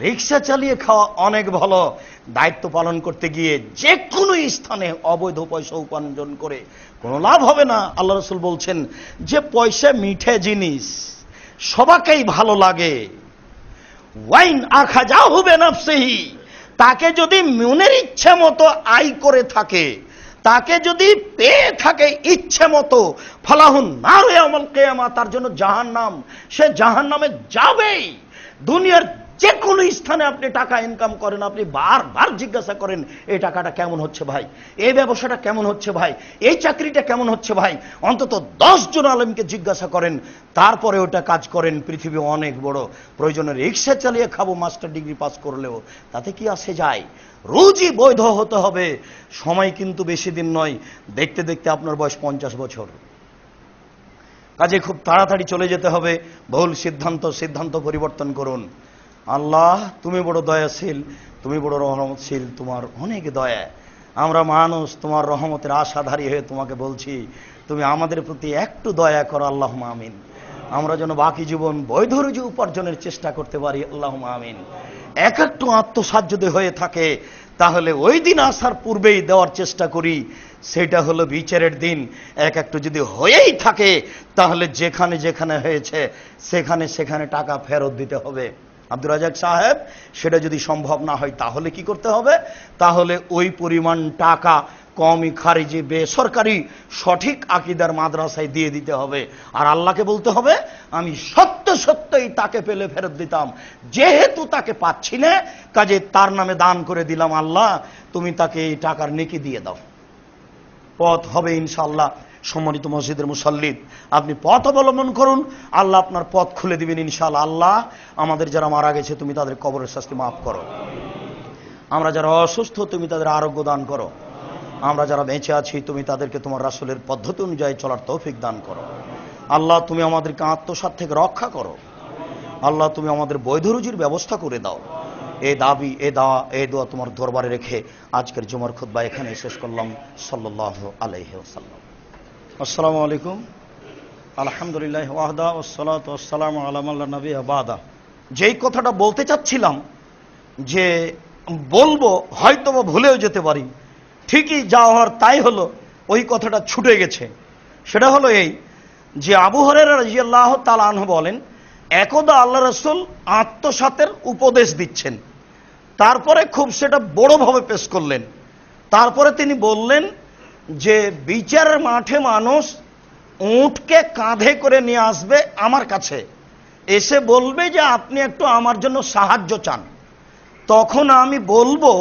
রিক্সা চালিয়ে খাওয়া অনেক ভালো। দায়িত্ব পালন করতে গিয়ে যে কোনো স্থানে অবৈধ পয়সা উপার্জন করে কোনো লাভ হবে না। আল্লাহ রাসূল বলছেন যে পয়সা মিঠে জিনিস, সবাকেই ভালো লাগে। ওয়াইন আখাযাহু বিনাফসিহি, তাকে যদি মনের ইচ্ছে মতো আয় করে থাকে, তাকে যদি পেয়ে থাকে ইচ্ছে মতো, ফালাহুন নারু ইয়াউমাল কিয়ামা, তার জন্য জাহান্নাম, সে জাহান্নামে যাবেই। দুনিয়ার যে কোনো স্থানে আপনি টাকা ইনকাম করেন, আপনি বারবার জিজ্ঞাসা করেন এই টাকাটা কেমন হচ্ছে ভাই, এই ব্যবসাটা কেমন হচ্ছে ভাই, এই চাকরিটা কেমন হচ্ছে ভাই। অন্তত 10 জন আলেমকে জিজ্ঞাসা করেন, তারপরে ওটা কাজ করেন। পৃথিবী অনেক বড়, প্রয়োজনে রিক্সা চালিয়ে খাবো মাস্টার ডিগ্রি পাস করলেও, তাতে কি আসে যায়? রোজই বৈধ হতে হবে। সময় কিন্তু বেশি দিন নয়, দেখতে দেখতে আপনার বয়স 50 বছর। কাজে খুব তাড়াতাড়ি চলে যেতে হবে। ভুল সিদ্ধান্ত পরিবর্তন করুন। আল্লাহ তুমি বড় দয়াশীল, তুমি বড় রহমতশীল, তোমার অনেক দয়া। আমরা মানুষ, তোমার রহমতের আশাধারী হয়ে তোমাকে বলছি, তুমি আমাদের প্রতি একটু দয়া করো, আল্লাহুম্মা আমিন। আমরা যেন বাকি জীবন বৈধ রুজি উপার্জনের চেষ্টা করতে পারি, আল্লাহুম্মা আমিন। একটু আত্মসাৎ যদি হয়ে থাকে তাহলে ওই দিন আসার পূর্বেই দেওয়ার চেষ্টা করি, সেটা হলো বিচারের দিন। একটু যদি হয়েই থাকে তাহলে যেখানে যেখানে হয়েছে সেখানে টাকা ফেরত দিতে হবে। আব্দুর রাজ্জাক সাহেব, সেটা যদি সম্ভব না হয় তাহলে কি করতে হবে? তাহলে ওই পরিমাণ টাকা কওমি, খারিজি, বেসরকারি সঠিক আকীদার মাদ্রাসায় দিয়ে দিতে হবে। আর আল্লাহকে বলতে হবে, আমি সত্যই তাকে পেলে ফেরত দিতাম, যেহেতু তাকে পাচ্ছি না কাজে তার নামে দান করে দিলাম। আল্লাহ তুমি তাকে এই টাকার নেকি দিয়ে দাও। পথ হবে ইনশাআল্লাহ। সম্মানিত মসজিদের মুসাল্লি, আপনি পথ অবলম্বন করুন, আল্লাহ আপনার পথ খুলে দিবেন ইনশাআল্লাহ। আল্লাহ আমাদের যারা মারা গেছে তুমি তাদের কবরের শাস্তি মাফ করো। আমরা যারা অসুস্থ তুমি তাদের আরোগ্য দান করো। আমরা যারা বেঁচে আছি তুমি তাদেরকে তোমার রাসূলের পদ্ধতি অনুযায়ী চলার তৌফিক দান করো। আল্লাহ তুমি আমাদেরকে আত্মসাৎ থেকে রক্ষা করো। আল্লাহ তুমি আমাদের বৈধ রুজির ব্যবস্থা করে দাও। এই দাবি, এই দোয়া তোমার দরবারে রেখে আজকের জুমার খুতবা এখানে শেষ করলাম। সাল্লাল্লাহু আলাইহি ওয়াসাল্লাম। আসসালামু আলাইকুম। আলহামদুলিল্লাহ ওয়াহদা ওয়াসসালাতু ওয়াসসালামু আলা মান লা নাবিয়্যা বাদা। যেই কথাটা বলতে চাচ্ছিলাম যে বলবো, হয়তো বা ভুলেও যেতে পারি, ঠিকই যা হওয়ার তাই হলো, ওই কথাটা ছুটে গেছে। সেটা হলো এই যে আবু হুরায়রা রাদিয়াল্লাহু তাআলা আনহু বলেন, একদা আল্লাহ রাসূল আত্মসাতের উপদেশ দিচ্ছেন, তারপরে খুব সেটা বড়ভাবে পেশ করলেন। তারপরে তিনি বললেন যে বিচারের মাঠে মানুষ উটকে কাঁধে করে নিয়ে আসবে আমার কাছে, এসে বলবে যে আপনি একটু আমার জন্য সাহায্য চান। তখন আমি বলবো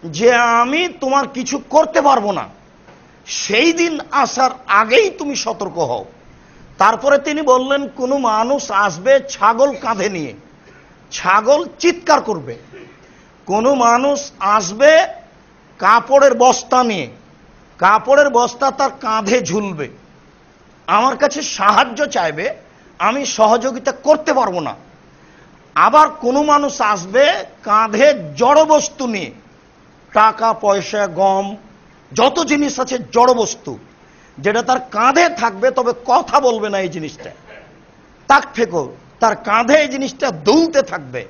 যে আমি তোমার কিছু করতে পারবো না, সেই দিন আসার আগেই তুমি সতর্ক হও। তারপরে তিনি বললেন, কোনো মানুষ আসবে ছাগল কাঁধে নিয়ে, ছাগল চিৎকার করবে। কোনো মানুষ আসবে কাপড়ের বস্তা নিয়ে, কাপড়ের বস্তা তার কাঁধে ঝুলবে, আমার কাছে সাহায্য চাইবে, আমি সহযোগিতা করতে পারবো না। আবার কোনো মানুষ আসবে কাঁধে জড় বস্তু নিয়ে, টাকা পয়সা, গম, যত জিনিস আছে জড় বস্তু, যেটা তার কাঁধে থাকবে তবে কথা বলবে না। এই জিনিসটা তাক থেকো, তার কাঁধে এই জিনিসটা দুলতে থাকবে।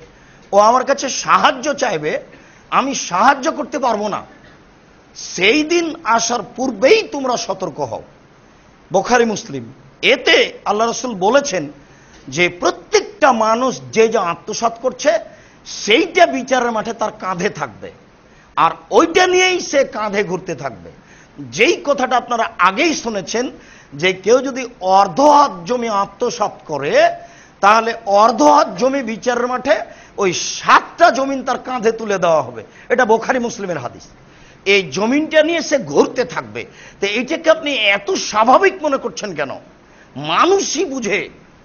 ও আমার কাছে সাহায্য চাইবে, আমি সাহায্য করতে পারবো না। সেই দিন আসার পূর্বেই তোমরা সতর্ক হও। বুখারী মুসলিম। এতে আল্লাহ রাসূল বলেছেন যে প্রত্যেক প্রত্যেকটা মানুষ যে যে আত্মসাৎ করছে সেইটা বিচারের মাঠে তার কাঁধে থাকবে, আর ওইটা নিয়েই সে কাঁধে ঘুরতে থাকবে। যেই কথাটা আপনারা আগেই শুনেছেন যে কেউ যদি অর্ধ হাত জমি আত্মসাৎ করে তাহলে অর্ধ হাত জমি বিচারের মাঠে ওই 7টা জমিন তার কাঁধে তুলে দেওয়া হবে। এটা বুখারী মুসলিমের হাদিস। এই জমিনটা নিয়ে সে ঘুরতে থাকবে। তো এইটাকে আপনি এত স্বাভাবিক মনে করছেন কেন? মানুষই বুঝে,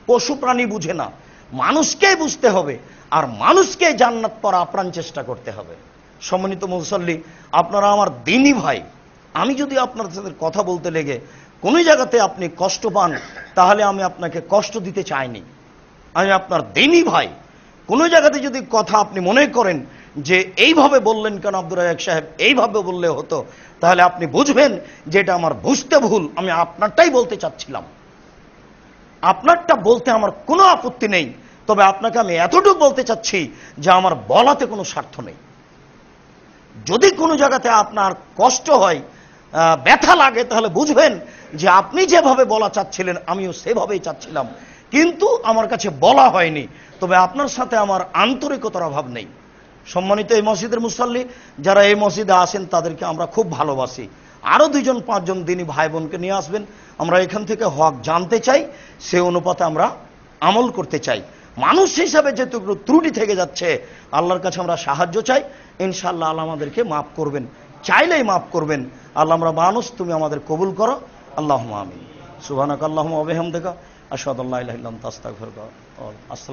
পশু প্রাণী বুঝে না। মানুষকেই বুঝতে হবে, আর মানুষকে জান্নাত পাওয়ার আপ্রাণ চেষ্টা করতে হবে। সম্মানিত মুসল্লি, আপনারা আমার দ্বীনি ভাই, আমি যদি আপনার সাথে কথা বলতে লেগে কোন জায়গাতে আপনি কষ্ট পান তাহলে আমি আপনাকে কষ্ট দিতে চাইনি। আমি আপনার দ্বীনি ভাই। কোন জায়গাতে যদি কথা আপনি মনে করেন যে এইভাবে বললেন কেন আব্দুর রাজ্জাক সাহেব, এইভাবে বললে হতো, তাহলে আপনি বুঝবেন যে এটা আমার বুঝতে ভুল। আমি আপনারটাই বলতে চাচ্ছিলাম। আপনারটা বলতে আমার কোনো আপত্তি নেই, তবে আপনাকে আমি এতটুকু বলতে চাচ্ছি যে আমার বলাতে কোনো স্বার্থ নেই। যদি কোনো জায়গাতে আপনার কষ্ট হয়, ব্যথা লাগে, তাহলে বুঝবেন যে আপনি যেভাবে বলা চাচ্ছিলেন আমিও সেভাবেই চাচ্ছিলাম, কিন্তু আমার কাছে বলা হয়নি। তবে আপনার সাথে আমার আন্তরিকতার অভাব নেই। সম্মানিত এই মসজিদের মুসল্লি, যারা এই মসজিদে আসেন তাদেরকে আমরা খুব ভালোবাসি। আরো 2-5 দিনী ভাই বোনকে নিয়ে আসবেন। আমরা এখান থেকে হক জানতে চাই, সে অনুপাতে আমরা আমল করতে চাই। মানুষ হিসাবে যেটুকু ত্রুটি থেকে যাচ্ছে, আল্লাহর কাছে আমরা সাহায্য চাই। ইনশাআল্লাহ আল্লাহ আমাদেরকে মাফ করবেন, চাইলেই মাফ করবেন। আল্লাহ, আমরা মানুষ, তুমি আমাদের কবুল করো। আল্লাহুম্মা আমিন। সুবহানাকাল্লাহুম্মা ওয়া বিহামদিকা আশহাদু আল্লা ইলাহা ইল্লা আনতা আস্তাগফিরুকা ওয়া আতুবু ইলাইক।